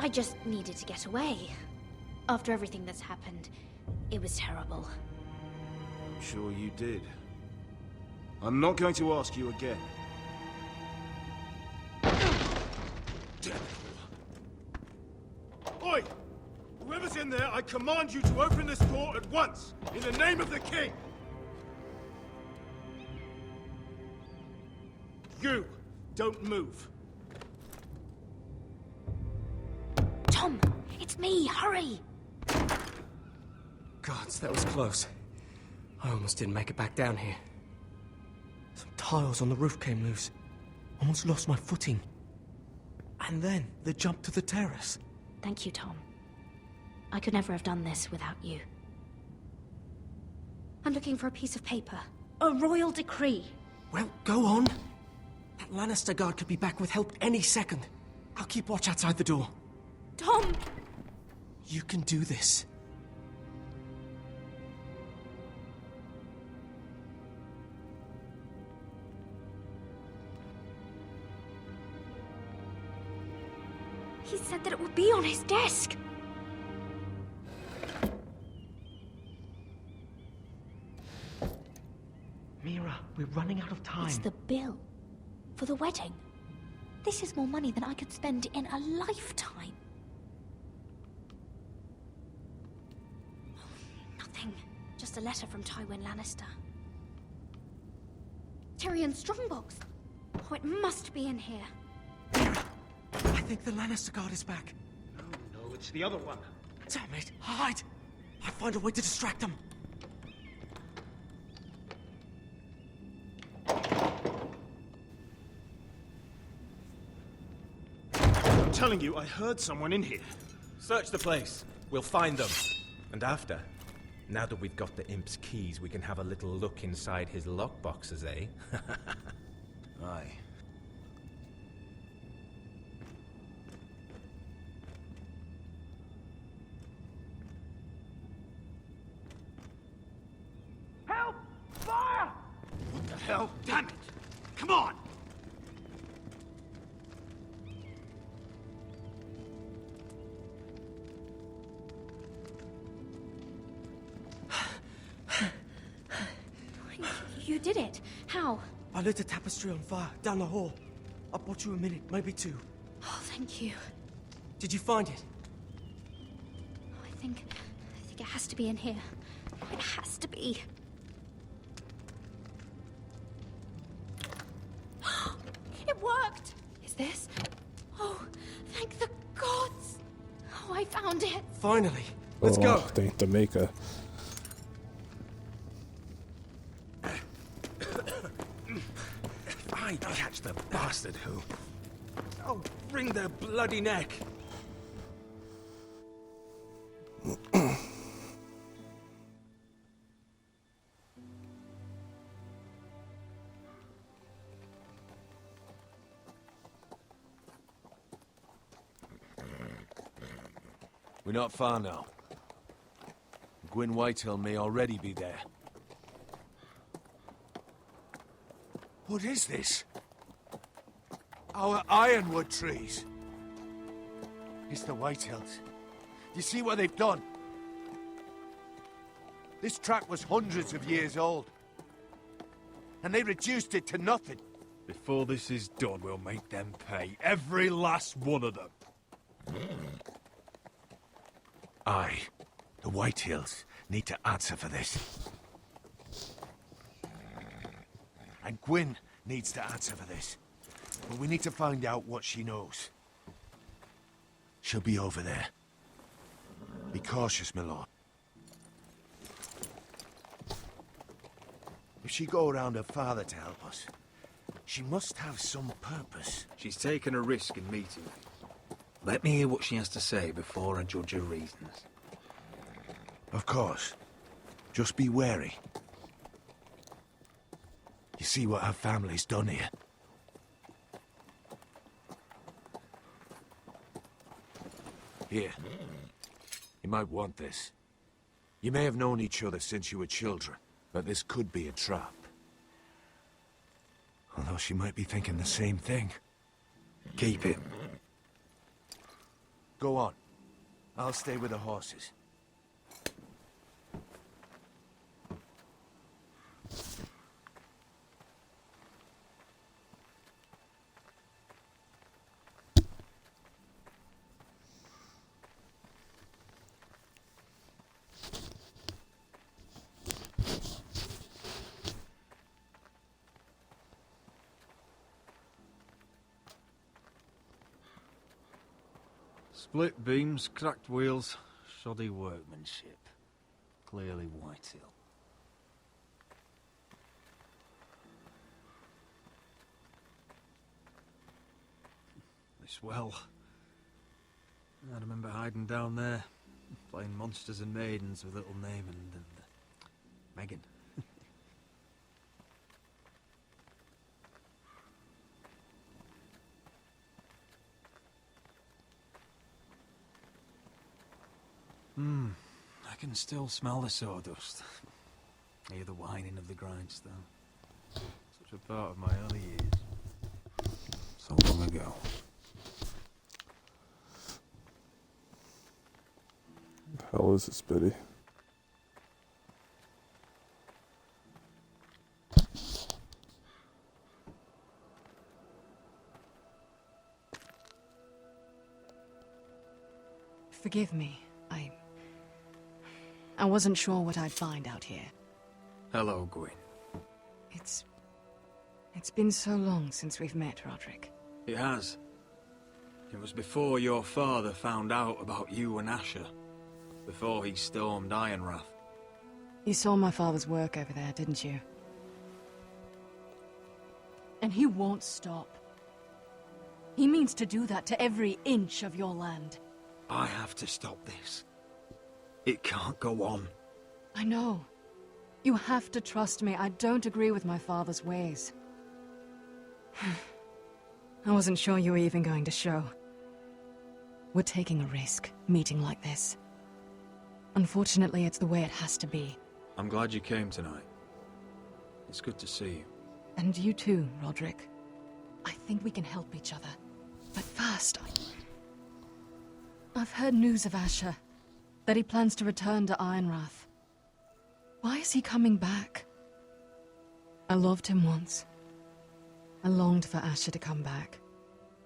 just needed to get away. After everything that's happened, it was terrible. I'm sure you did. I'm not going to ask you again. Oi! Whoever's in there, I command you to open this door at once, in the name of the king! You, don't move. Tom, it's me, hurry! Gods, that was close. I almost didn't make it back down here. Some tiles on the roof came loose. Almost lost my footing. And then the jump to the terrace. Thank you, Tom. I could never have done this without you. I'm looking for a piece of paper. A royal decree. Well, go on. That Lannister guard could be back with help any second. I'll keep watch outside the door. Tom! You can do this. He said that it would be on his desk. Mira, we're running out of time. It's the bill for the wedding. This is more money than I could spend in a lifetime. Nothing. Just a letter from Tywin Lannister. Tyrion's strongbox. Oh, it must be in here. I think the Lannister guard is back. No, it's the other one. Damn it, hide! I'll find a way to distract them. I'm telling you, I heard someone in here. Search the place. We'll find them. And after, now that we've got the imp's keys, we can have a little look inside his lockboxes, eh? Aye. Help! Fire! What the hell? Damn it! Come on! You did it. How? I lit a tapestry on fire down the hall. I bought you a minute, maybe two. Oh, Thank you. Did you find it? I think it has to be in here. It has to be. It worked! Is this? Oh, thank the gods! Oh, I found it! Finally! Let's go! Thank the maker. If I catch the bastard who... I'll wring their bloody neck. We're not far now. Gwyn Whitehill may already be there. What is this? Our ironwood trees. It's the Whitehills. You see what they've done? This track was hundreds of years old. And they reduced it to nothing. Before this is done, we'll make them pay. Every last one of them. Aye. The Whitehills need to answer for this. And Gwyn needs to answer for this. But we need to find out what she knows. She'll be over there. Be cautious, my lord. If she go around her father to help us, she must have some purpose. She's taken a risk in meeting me. Let me hear what she has to say before I judge her reasons. Of course. Just be wary. You see what her family's done here. Here. You might want this. You may have known each other since you were children, but this could be a trap. Although she might be thinking the same thing. Keep it. Go on. I'll stay with the horses. Split beams, cracked wheels, shoddy workmanship. Clearly Whitehill. This well. I remember hiding down there, playing monsters and maidens with little Naaman and Megan. I can still smell the sawdust. Hear the whining of the grindstone. Such a part of my early years. So long ago. The hell is this, Biddy? Forgive me. I wasn't sure what I'd find out here. Hello, Gwyn. It's been so long since we've met, Roderick. It has. It was before your father found out about you and Asher. Before he stormed Ironrath. You saw my father's work over there, didn't you? And he won't stop. He means to do that to every inch of your land. I have to stop this. It can't go on. I know. You have to trust me. I don't agree with my father's ways. I wasn't sure you were even going to show. We're taking a risk, meeting like this. Unfortunately, it's the way it has to be. I'm glad you came tonight. It's good to see you. And you too, Roderick. I think we can help each other. But first, I've heard news of Asher. That he plans to return to Ironrath. Why is he coming back? I loved him once. I longed for Asher to come back.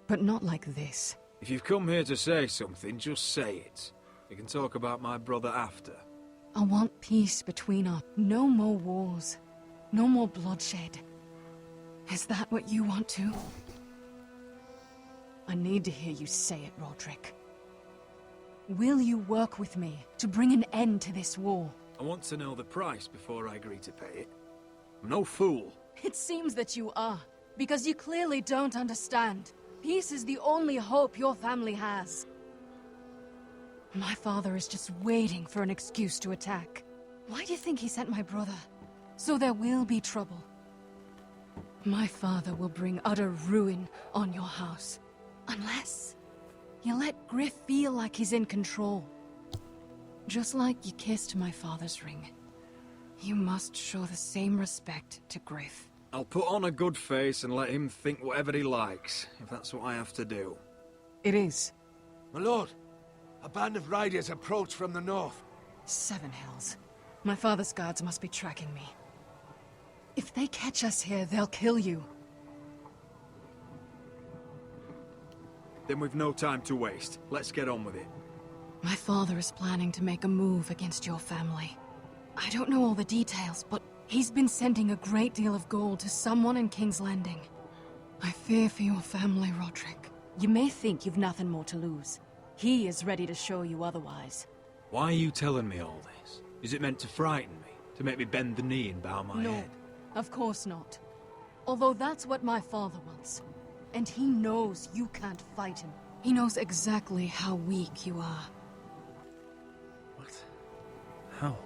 But not like this. If you've come here to say something, just say it. We can talk about my brother after. I want peace between us. No more wars. No more bloodshed. Is that what you want too? I need to hear you say it, Roderick. Will you work with me to bring an end to this war? I want to know the price before I agree to pay it. I'm no fool. It seems that you are, because you clearly don't understand. Peace is the only hope your family has. My father is just waiting for an excuse to attack. Why do you think he sent my brother? So there will be trouble. My father will bring utter ruin on your house. Unless you let Griff feel like he's in control. Just like you kissed my father's ring. You must show the same respect to Griff. I'll put on a good face and let him think whatever he likes, if that's what I have to do. It is. My lord, a band of riders approach from the north. 7 Hells. My father's guards must be tracking me. If they catch us here, they'll kill you. Then we've no time to waste. Let's get on with it. My father is planning to make a move against your family. I don't know all the details, but he's been sending a great deal of gold to someone in King's Landing. I fear for your family, Roderick. You may think you've nothing more to lose. He is ready to show you otherwise. Why are you telling me all this? Is it meant to frighten me? To make me bend the knee and bow my head? No, of course not. Although that's what my father wants. And he knows you can't fight him. He knows exactly how weak you are. What? How?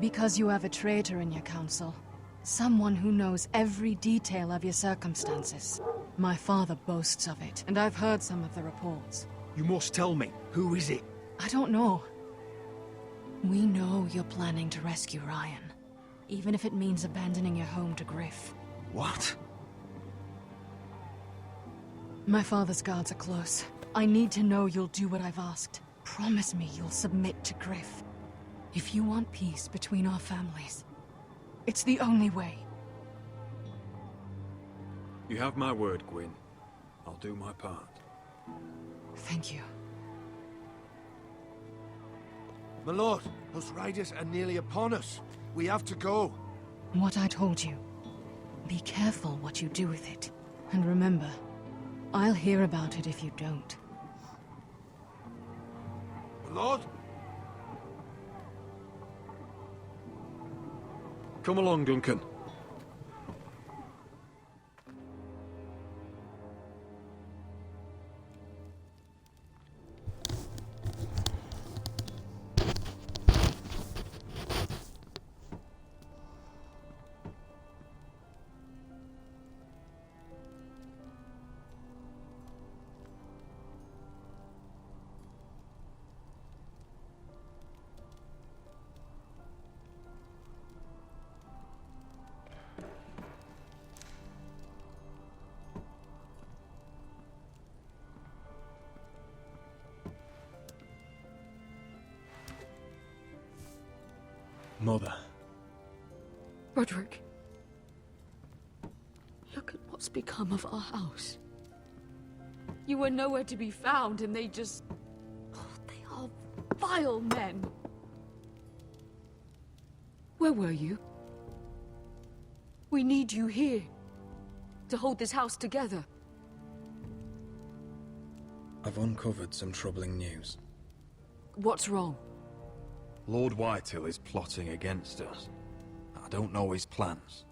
Because you have a traitor in your council. Someone who knows every detail of your circumstances. My father boasts of it, and I've heard some of the reports. You must tell me. Who is it? I don't know. We know you're planning to rescue Ryan. Even if it means abandoning your home to Griff. What? My father's guards are close. I need to know you'll do what I've asked. Promise me you'll submit to Griff. If you want peace between our families, it's the only way. You have my word, Gwyn. I'll do my part. Thank you. My lord, those riders are nearly upon us. We have to go. What I told you. Be careful what you do with it. And remember, I'll hear about it if you don't. My lord? Come along, Duncan. Mother. Roderick. Look at what's become of our house. You were nowhere to be found, and they just... Oh, they are vile men. Where were you? We need you here. To hold this house together. I've uncovered some troubling news. What's wrong? Lord Whitehill is plotting against us. I don't know his plans,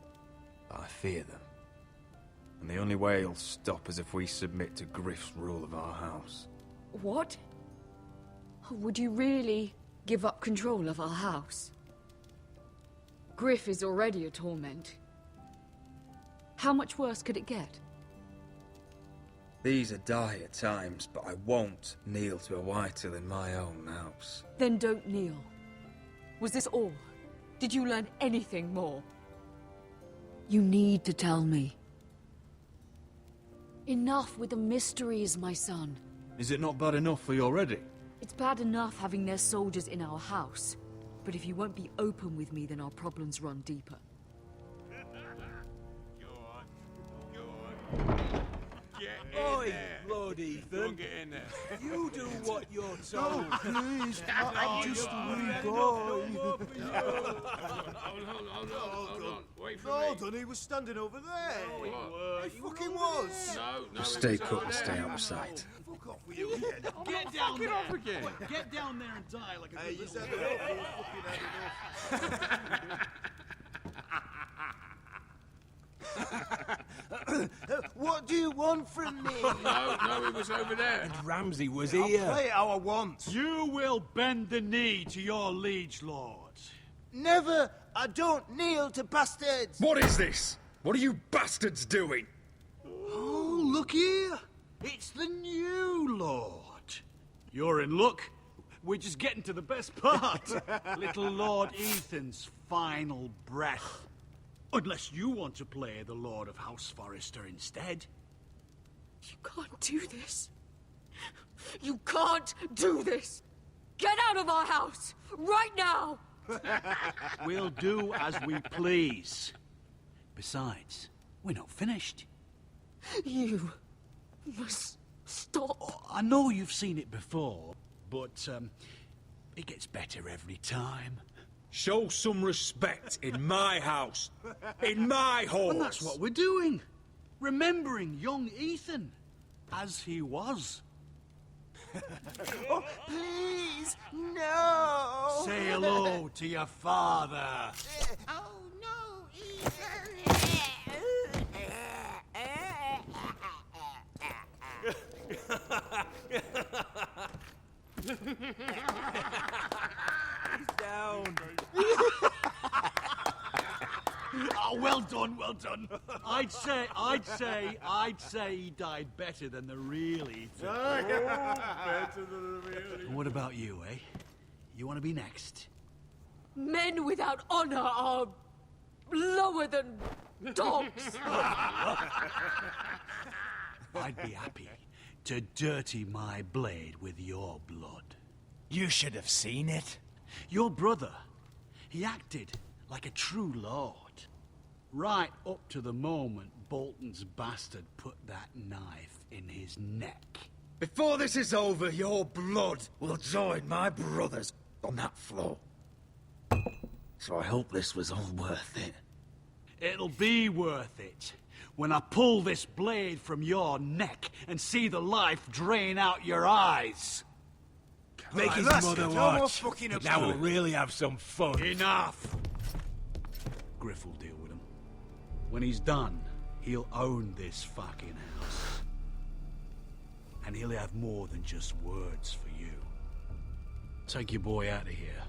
but I fear them. And the only way he'll stop is if we submit to Griff's rule of our house. What? Would you really give up control of our house? Griff is already a torment. How much worse could it get? These are dire times, but I won't kneel to a Whitehill in my own house. Then don't kneel. Was this all? Did you learn anything more? You need to tell me. Enough with the mysteries, my son. Is it not bad enough for you already? It's bad enough having their soldiers in our house. But if you won't be open with me, then our problems run deeper. Oi, Lord Ethan. Get in there. You do what you're told. Please, I'm just a wee boy. Hold on. Wait for Hold me. on, he was standing over there. No, he weren't. He fucking was. No, Stay put and stay out of sight. Fuck off with you again. Get down there. Off again. Get down there and die like a Hey, good you little said boy. you fucking had enough. What do you want from me? No, he was over there. And Ramsay was I'll here. play it how I want. You will bend the knee to your liege lord. Never! I don't kneel to bastards! What is this? What are you bastards doing? Oh, look here. It's the new lord. You're in luck. We're just getting to the best part. Little Lord Ethan's final breath. Unless you want to play the Lord of House Forrester instead. You can't do this. You can't do this! Get out of our house! Right now! We'll do as we please. Besides, we're not finished. You must stop. I know you've seen it before, but it gets better every time. Show some respect in my house. In my halls. And that's what we're doing. Remembering young Ethan. As he was. Oh, please, no! Say hello to your father. Oh, no, Down. Oh, well done, well done. I'd say he died better than the real Ethan. Better than the real. What about you, eh? You want to be next? Men without honor are lower than dogs. I'd be happy to dirty my blade with your blood. You should have seen it. Your brother, he acted like a true lord. Right up to the moment Bolton's bastard put that knife in his neck. Before this is over, your blood will join my brother's on that floor. So I hope this was all worth it. It'll be worth it when I pull this blade from your neck and see the life drain out your eyes. Make his let's mother get no more watch. fucking up Now to we'll it. really have some fun. Enough! Griff will deal with him. When he's done, he'll own this fucking house. And he'll have more than just words for you. Take your boy out of here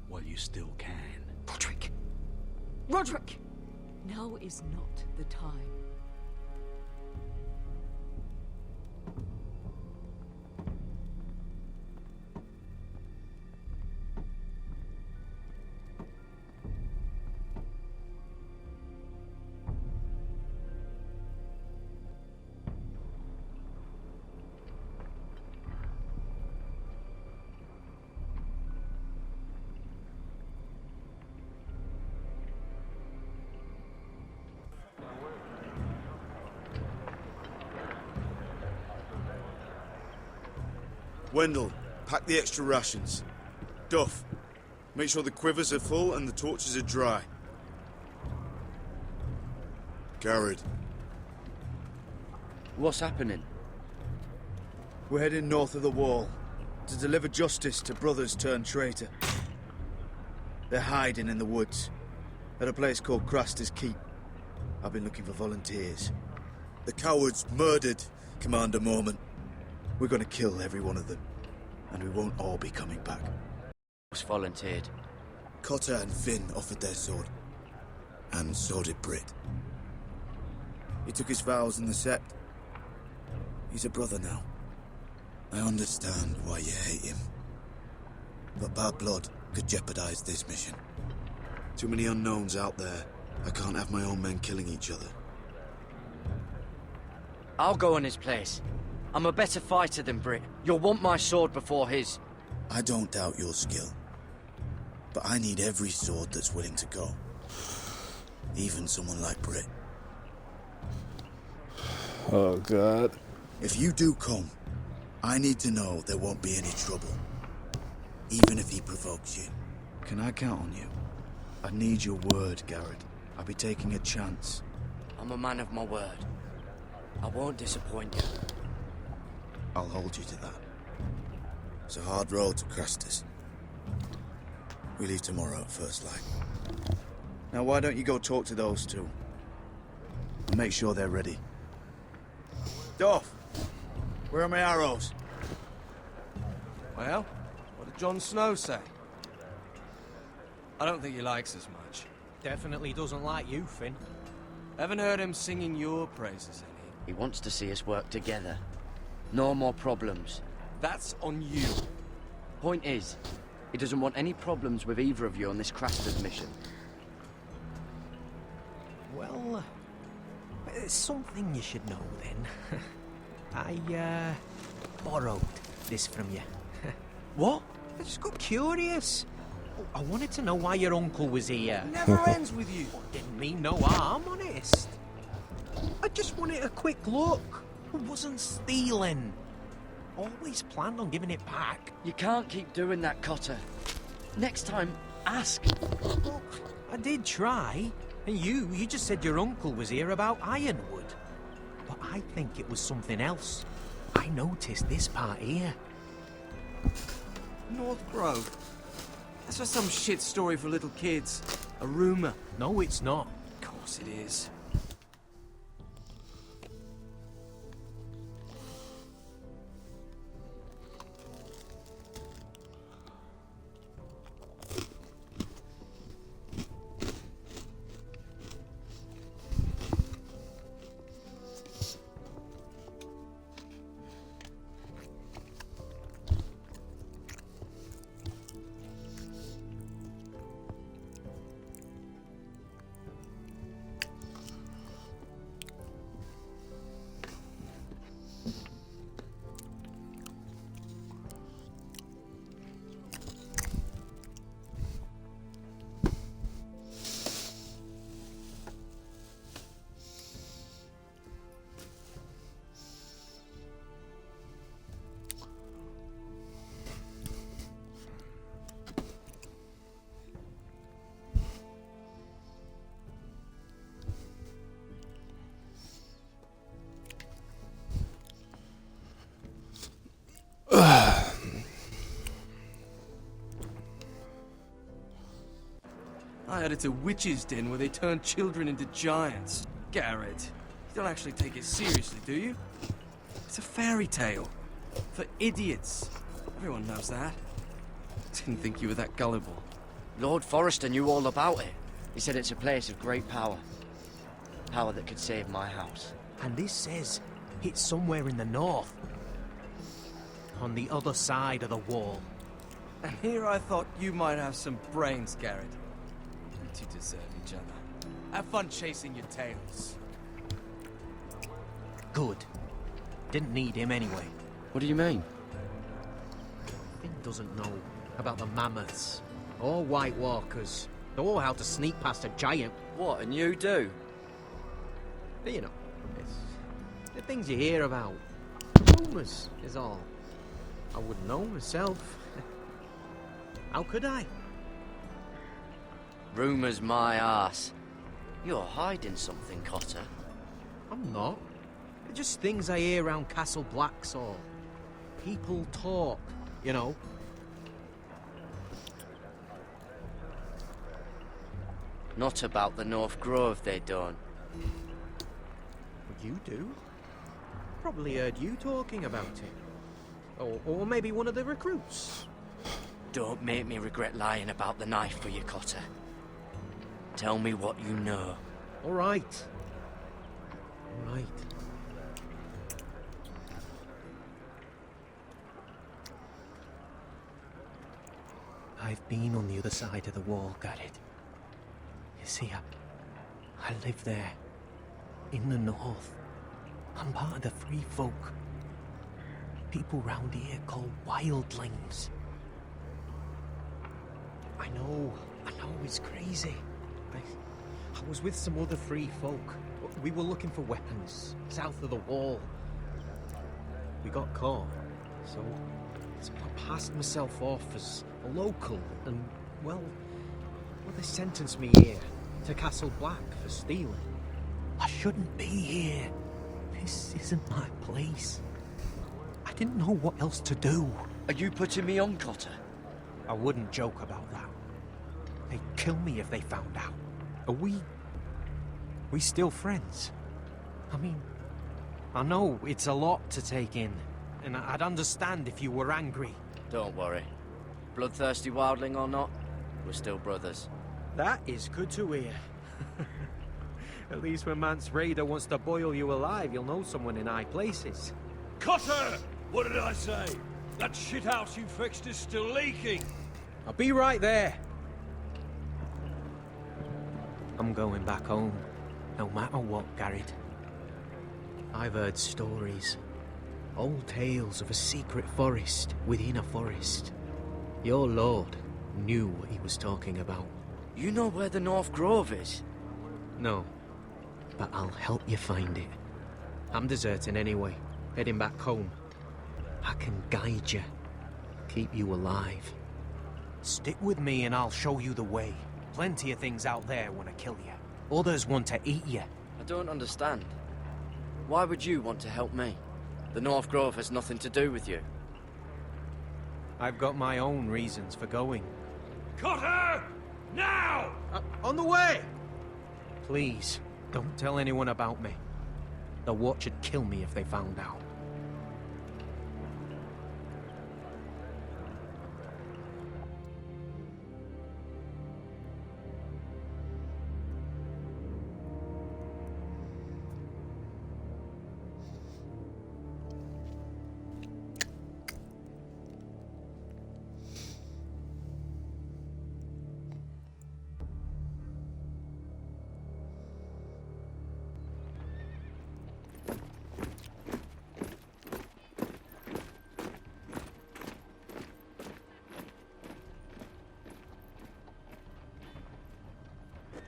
while you still can. Roderick! Roderick! Now is not the time. Wendell, pack the extra rations. Duff, make sure the quivers are full and the torches are dry. Garrett. What's happening? We're heading north of the wall to deliver justice to brothers turned traitor. They're hiding in the woods at a place called Craster's Keep. I've been looking for volunteers. The cowards murdered Commander Mormon. We're gonna kill every one of them, and we won't all be coming back. Was volunteered. Cotter and Finn offered their sword, and so did Britt. He took his vows in the Sept. He's a brother now. I understand why you hate him. But bad blood could jeopardize this mission. Too many unknowns out there. I can't have my own men killing each other. I'll go in his place. I'm a better fighter than Britt. You'll want my sword before his. I don't doubt your skill. But I need every sword that's willing to go. Even someone like Britt. Oh, God. If you do come, I need to know there won't be any trouble. Even if he provokes you. Can I count on you? I need your word, Garrett. I'll be taking a chance. I'm a man of my word. I won't disappoint you. I'll hold you to that. It's a hard road to Crestus. We leave tomorrow at first light. Now why don't you go talk to those two? And make sure they're ready. Duff! Where are my arrows? Well, what did Jon Snow say? I don't think he likes us much. Definitely doesn't like you, Finn. Haven't heard him singing your praises any. He wants to see us work together. No more problems. That's on you. Point is, he doesn't want any problems with either of you on this Craster's mission. Well, it's something you should know then. I borrowed this from you. What? I just got curious. I wanted to know why your uncle was here. Never ends with you. Didn't mean no harm, honest. I just wanted a quick look. I wasn't stealing. Always planned on giving it back. You can't keep doing that, Cotter. Next time, ask. Look, I did try. And you just said your uncle was here about Ironwood. But I think it was something else. I noticed this part here. North Grove. That's just some shit story for little kids. A rumor. No, it's not. Of course it is. I heard it's a witch's den where they turn children into giants. Garrett, you don't actually take it seriously, do you? It's a fairy tale. For idiots. Everyone knows that. Didn't think you were that gullible. Lord Forrester knew all about it. He said it's a place of great power. Power that could save my house. And this says it's somewhere in the north. On the other side of the wall. And here I thought you might have some brains, Garrett. You two deserve each other. Have fun chasing your tails. Good. Didn't need him anyway. What do you mean? Finn doesn't know about the mammoths, or White Walkers, or how to sneak past a giant. What, and you do? But you know, it's the things you hear about. Rumours is all. I wouldn't know myself. How could I? Rumours my arse. You're hiding something, Cotter. I'm not. They're just things I hear around Castle Blacksall. People talk, you know. Not about the North Grove, they don't. Well, you do. Probably heard you talking about it. Or maybe one of the recruits. Don't make me regret lying about the knife for you, Cotter. Tell me what you know. All right. All right. I've been on the other side of the wall, Garrett. You see, I live there. In the north. I'm part of the free folk. People round here call wildlings. I know it's crazy. I was with some other free folk. We were looking for weapons, south of the wall. We got caught, so I passed myself off as a local, and, well, they sentenced me here to Castle Black for stealing. I shouldn't be here. This isn't my place. I didn't know what else to do. Are you putting me on, Cotter? I wouldn't joke about that. They'd kill me if they found out. Are we still friends? I mean, I know it's a lot to take in, and I'd understand if you were angry. Don't worry. Bloodthirsty wildling or not, we're still brothers. That is good to hear. At least when Mance Raider wants to boil you alive, you'll know someone in high places. Cotter! What did I say? That shithouse you fixed is still leaking. I'll be right there. I'm going back home, no matter what, Garrett. I've heard stories. Old tales of a secret forest within a forest. Your lord knew what he was talking about. You know where the North Grove is? No, but I'll help you find it. I'm deserting anyway, heading back home. I can guide you, keep you alive. Stick with me and I'll show you the way. Plenty of things out there want to kill you. Others want to eat you. I don't understand. Why would you want to help me? The North Grove has nothing to do with you. I've got my own reasons for going. Cotter! Now! On the way! Please, don't tell anyone about me. The Watch would kill me if they found out.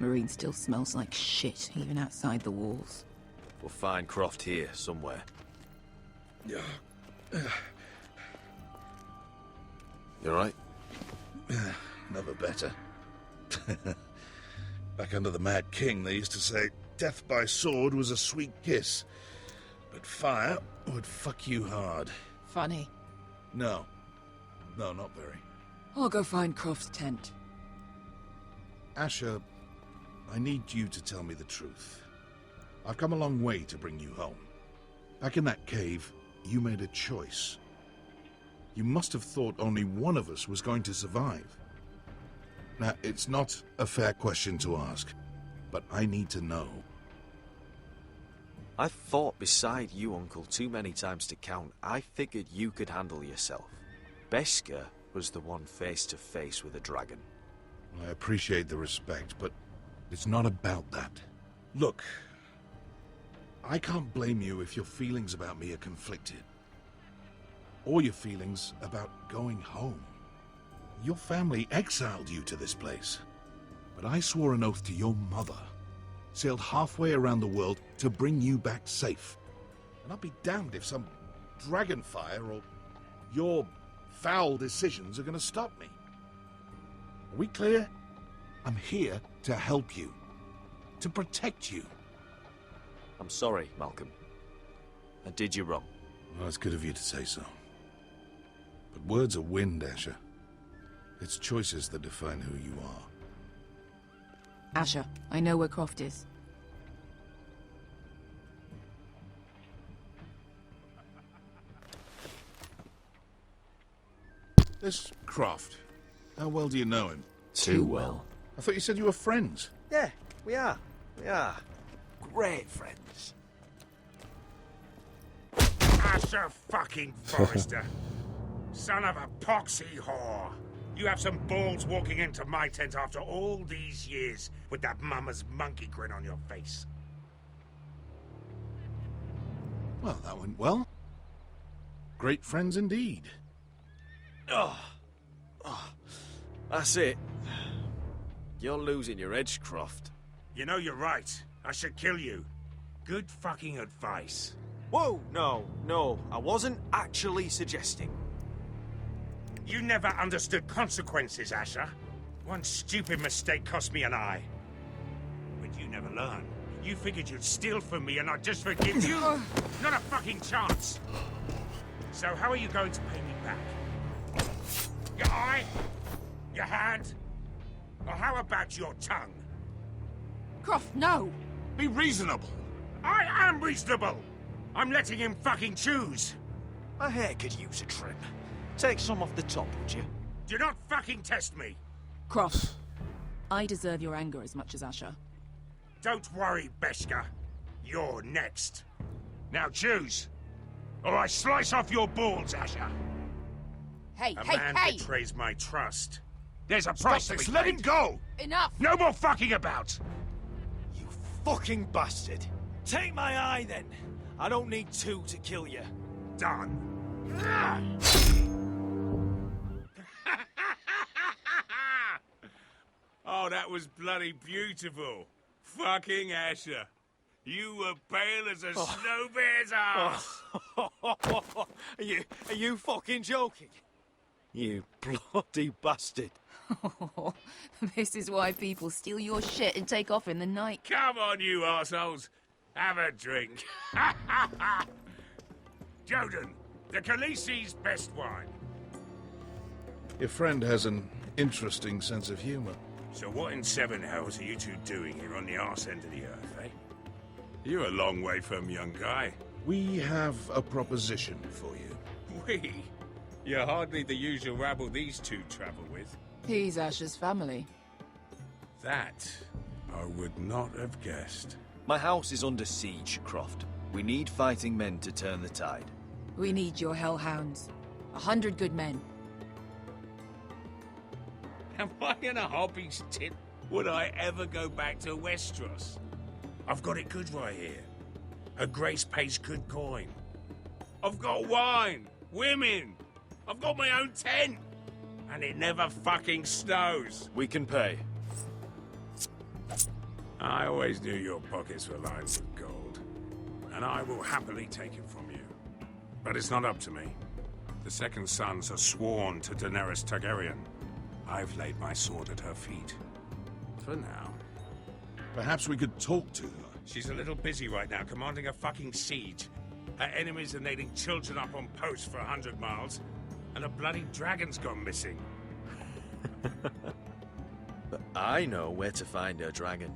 Marine still smells like shit, even outside the walls. We'll find Croft here, somewhere. Yeah. You alright? Never better. Back under the Mad King, they used to say death by sword was a sweet kiss, but fire would fuck you hard. Funny. No. No, not very. I'll go find Croft's tent. Asher, I need you to tell me the truth. I've come a long way to bring you home. Back in that cave, you made a choice. You must have thought only one of us was going to survive. Now, it's not a fair question to ask, but I need to know. I've fought beside you, Uncle, too many times to count. I figured you could handle yourself. Beskar was the one face to face with a dragon. I appreciate the respect, but it's not about that. Look, I can't blame you if your feelings about me are conflicted. Or your feelings about going home. Your family exiled you to this place. But I swore an oath to your mother, sailed halfway around the world to bring you back safe. And I'll be damned if some dragonfire or your foul decisions are going to stop me. Are we clear? I'm here to help you. To protect you. I'm sorry, Malcolm. I did you wrong. Well, it's good of you to say so. But words are wind, Asher. It's choices that define who you are. Asher, I know where Croft is. This Croft, how well do you know him? Too well. I thought you said you were friends. Yeah, we are. We are. Great friends. Asher fucking Forrester. Son of a poxy whore. You have some balls walking into my tent after all these years with that mama's monkey grin on your face. Well, that went well. Great friends indeed. Oh, that's it. You're losing your edge, Croft. You know you're right. I should kill you. Good fucking advice. Whoa, no, I wasn't actually suggesting. You never understood consequences, Asher. One stupid mistake cost me an eye. But you never learn. You figured you'd steal from me and I'd just forgive you? Not a fucking chance! So how are you going to pay me back? Your eye? Your hand? Or how about your tongue? Croft, no! Be reasonable. I am reasonable! I'm letting him fucking choose! My hair could use a trim. Take some off the top, would you? Do not fucking test me! Croft, I deserve your anger as much as Asher. Don't worry, Beshka. You're next. Now choose, or I slice off your balls, Asher. Hey, A hey, man hey! betrays my trust. There's a Stop price to this, be let paid. him go! Enough! No more fucking about! You fucking bastard. Take my eye, then. I don't need two to kill you. Done. Oh, that was bloody beautiful. Fucking Asher. You were pale as a snow bear's ass. Are you fucking joking? You bloody bastard. This is why people steal your shit and take off in the night. Come on, you assholes. Have a drink. Joden, the Khaleesi's best wine. Your friend has an interesting sense of humor. So what in seven hells are you two doing here on the arse end of the earth, eh? You're a long way from, young guy. We have a proposition for you. We? You're hardly the usual rabble these two travel with. He's Asher's family. That I would not have guessed. My house is under siege, Croft. We need fighting men to turn the tide. We need your hellhounds. 100 good men. Am I in a hobby's tit? Would I ever go back to Westeros? I've got it good right here. Her Grace pays good coin. I've got wine, women. I've got my own tent. And it never fucking snows. We can pay. I always knew your pockets were lined with gold. And I will happily take it from you. But it's not up to me. The Second Sons are sworn to Daenerys Targaryen. I've laid my sword at her feet. For now. Perhaps we could talk to her. She's a little busy right now, commanding a fucking siege. Her enemies are nailing children up on posts for 100 miles, and a bloody dragon's gone missing. But I know where to find her dragon.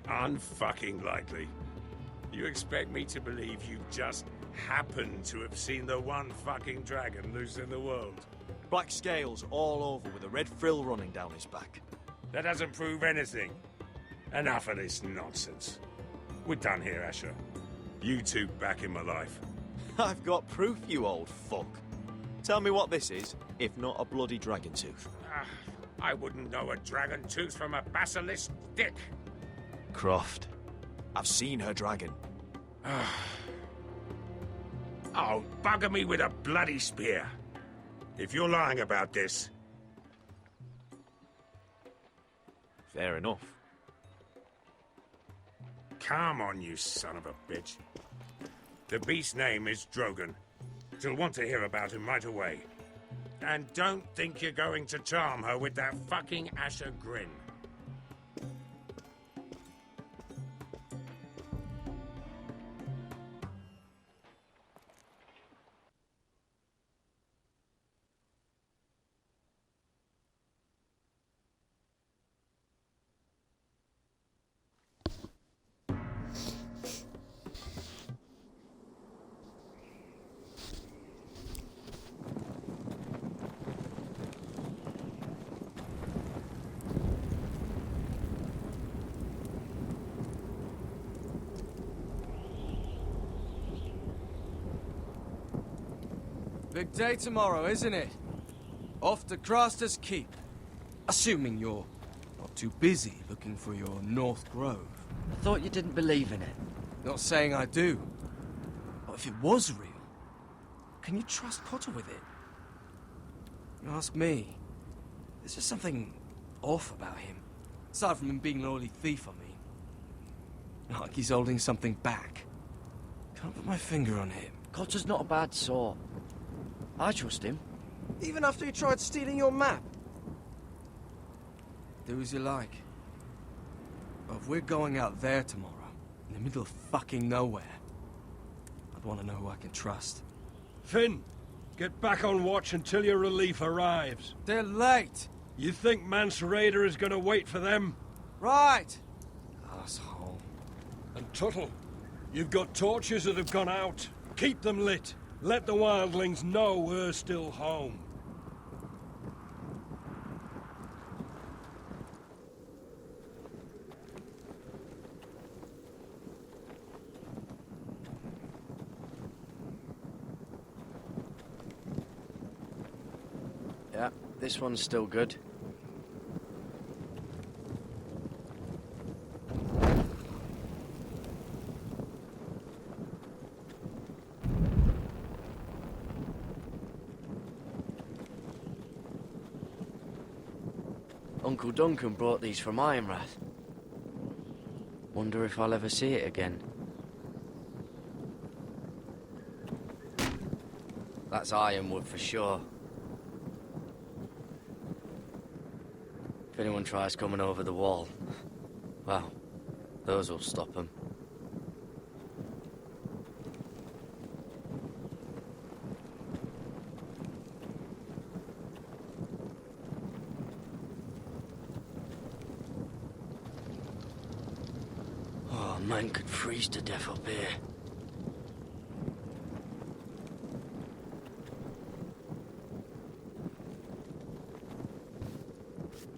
Unfucking likely. You expect me to believe you just happened to have seen the one fucking dragon loose in the world? Black scales all over with a red frill running down his back. That doesn't prove anything. Enough of this nonsense. We're done here, Asher. You two back in my life. I've got proof, you old fuck. Tell me what this is, if not a bloody dragon tooth. I wouldn't know a dragon tooth from a basilisk dick. Croft, I've seen her dragon. Oh, bugger me with a bloody spear. If you're lying about this... Fair enough. Come on, you son of a bitch. The beast's name is Drogon. She'll want to hear about him right away. And don't think you're going to charm her with that fucking Asher grin. Big day tomorrow, isn't it? Off to Craster's Keep. Assuming you're not too busy looking for your North Grove. I thought you didn't believe in it. Not saying I do. But if it was real, can you trust Potter with it? You ask me. There's just something off about him. Aside from him being an early thief, I mean. Like he's holding something back. Can't put my finger on it. Cotter's not a bad sort. I trust him. Even after he tried stealing your map? Do as you like. But if we're going out there tomorrow, in the middle of fucking nowhere, I'd want to know who I can trust. Finn, get back on watch until your relief arrives. They're late! You think Mance Rayder is gonna wait for them? Right! Asshole. And Tuttle, you've got torches that have gone out. Keep them lit. Let the wildlings know we're still home. Yeah, this one's still good. Uncle Duncan brought these from Ironrath. Wonder if I'll ever see it again. That's ironwood for sure. If anyone tries coming over the wall, well, those will stop them. Oh, man could freeze to death up here.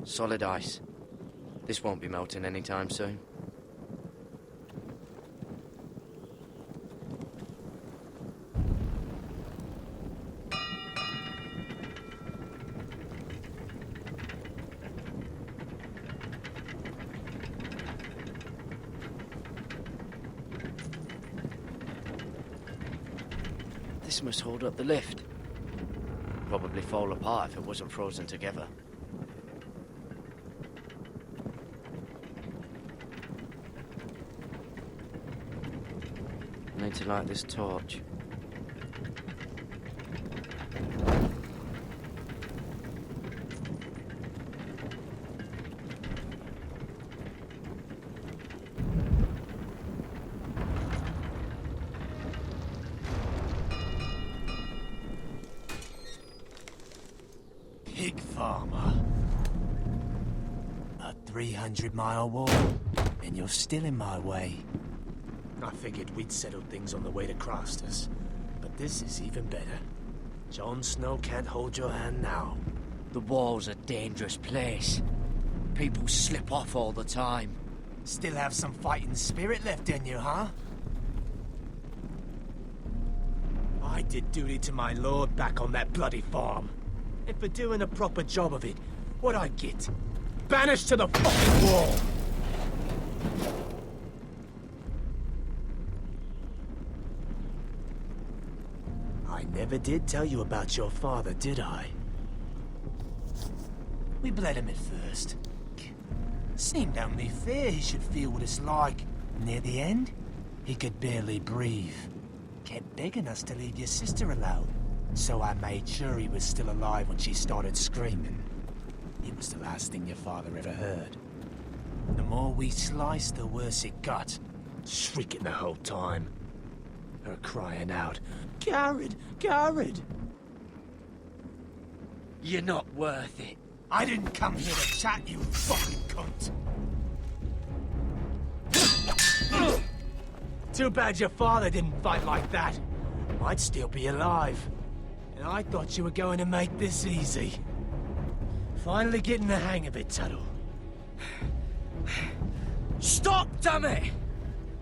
Solid ice. This won't be melting anytime soon. This must hold up the lift. Probably fall apart if it wasn't frozen together. I need to light this torch. Pig farmer. A 300-mile walk, and you're still in my way. I figured we'd settled things on the way to Crasters, but this is even better. Jon Snow can't hold your hand now. The wall's a dangerous place. People slip off all the time. Still have some fighting spirit left in you, huh? I did duty to my lord back on that bloody farm. And for doing a proper job of it, what'd I get? Banished to the fucking wall! I never did tell you about your father, did I? We bled him at first. Seemed only fair he should feel what it's like. Near the end, he could barely breathe. Kept begging us to leave your sister alone. So I made sure he was still alive when she started screaming. It was the last thing your father ever heard. The more we sliced, the worse it got. Shrieking the whole time. Her crying out, "Garrett! Garrett!" You're not worth it. I didn't come here to chat, you fucking cunt! Too bad your father didn't fight like that. I'd still be alive. And I thought you were going to make this easy. Finally getting the hang of it, Tuttle. Stop, damn it!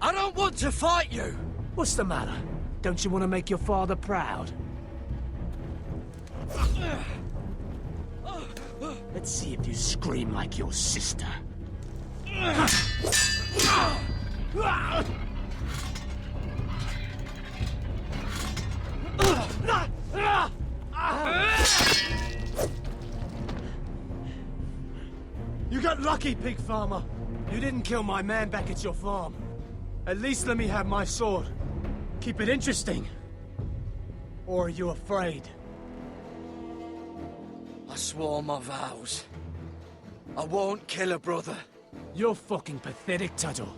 I don't want to fight you! What's the matter? Don't you want to make your father proud? Let's see if you scream like your sister. You got lucky, pig farmer. You didn't kill my man back at your farm. At least let me have my sword. Keep it interesting. Or are you afraid? I swore my vows. I won't kill a brother. You're fucking pathetic, Tuttle.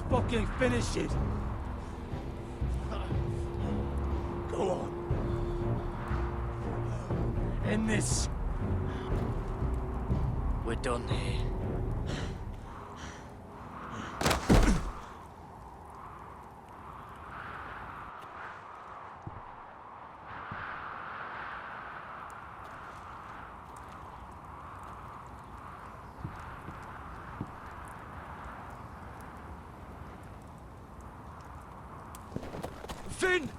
Fucking finish it. Go on. End this. We're done here. Finn!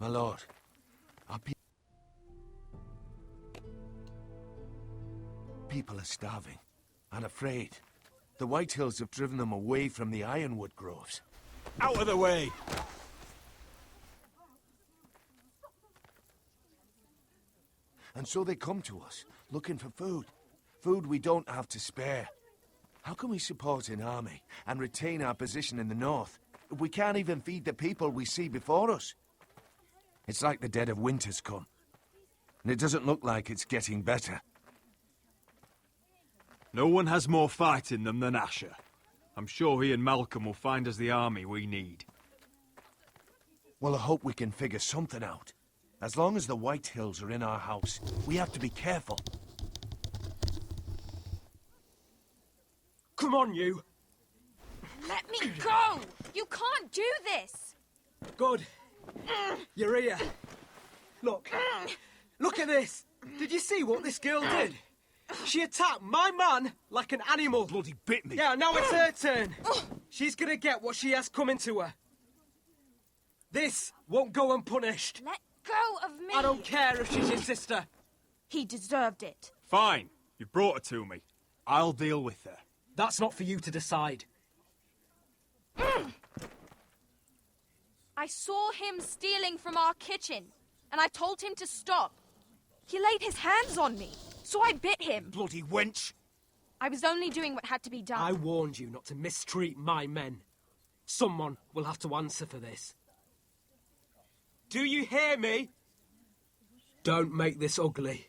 My lord, our people are starving and afraid. The White Hills have driven them away from the ironwood groves. Out of the way! And so they come to us, looking for food. Food we don't have to spare. How can we support an army and retain our position in the north if we can't even feed the people we see before us? It's like the dead of winter's come. And it doesn't look like it's getting better. No one has more fight in them than Asher. I'm sure he and Malcolm will find us the army we need. Well, I hope we can figure something out. As long as the White Hills are in our house, we have to be careful. Come on, you! Let me go! You can't do this! Good. You're here. Look. Look at this! Did you see what this girl did? She attacked my man like an animal. Bloody bit me. Yeah, now it's her turn. She's gonna get what she has coming to her. This won't go unpunished. Let go of me! I don't care if she's your sister. He deserved it. Fine. You brought her to me. I'll deal with her. That's not for you to decide. I saw him stealing from our kitchen, and I told him to stop. He laid his hands on me, so I bit him. Bloody wench! I was only doing what had to be done. I warned you not to mistreat my men. Someone will have to answer for this. Do you hear me? Don't make this ugly.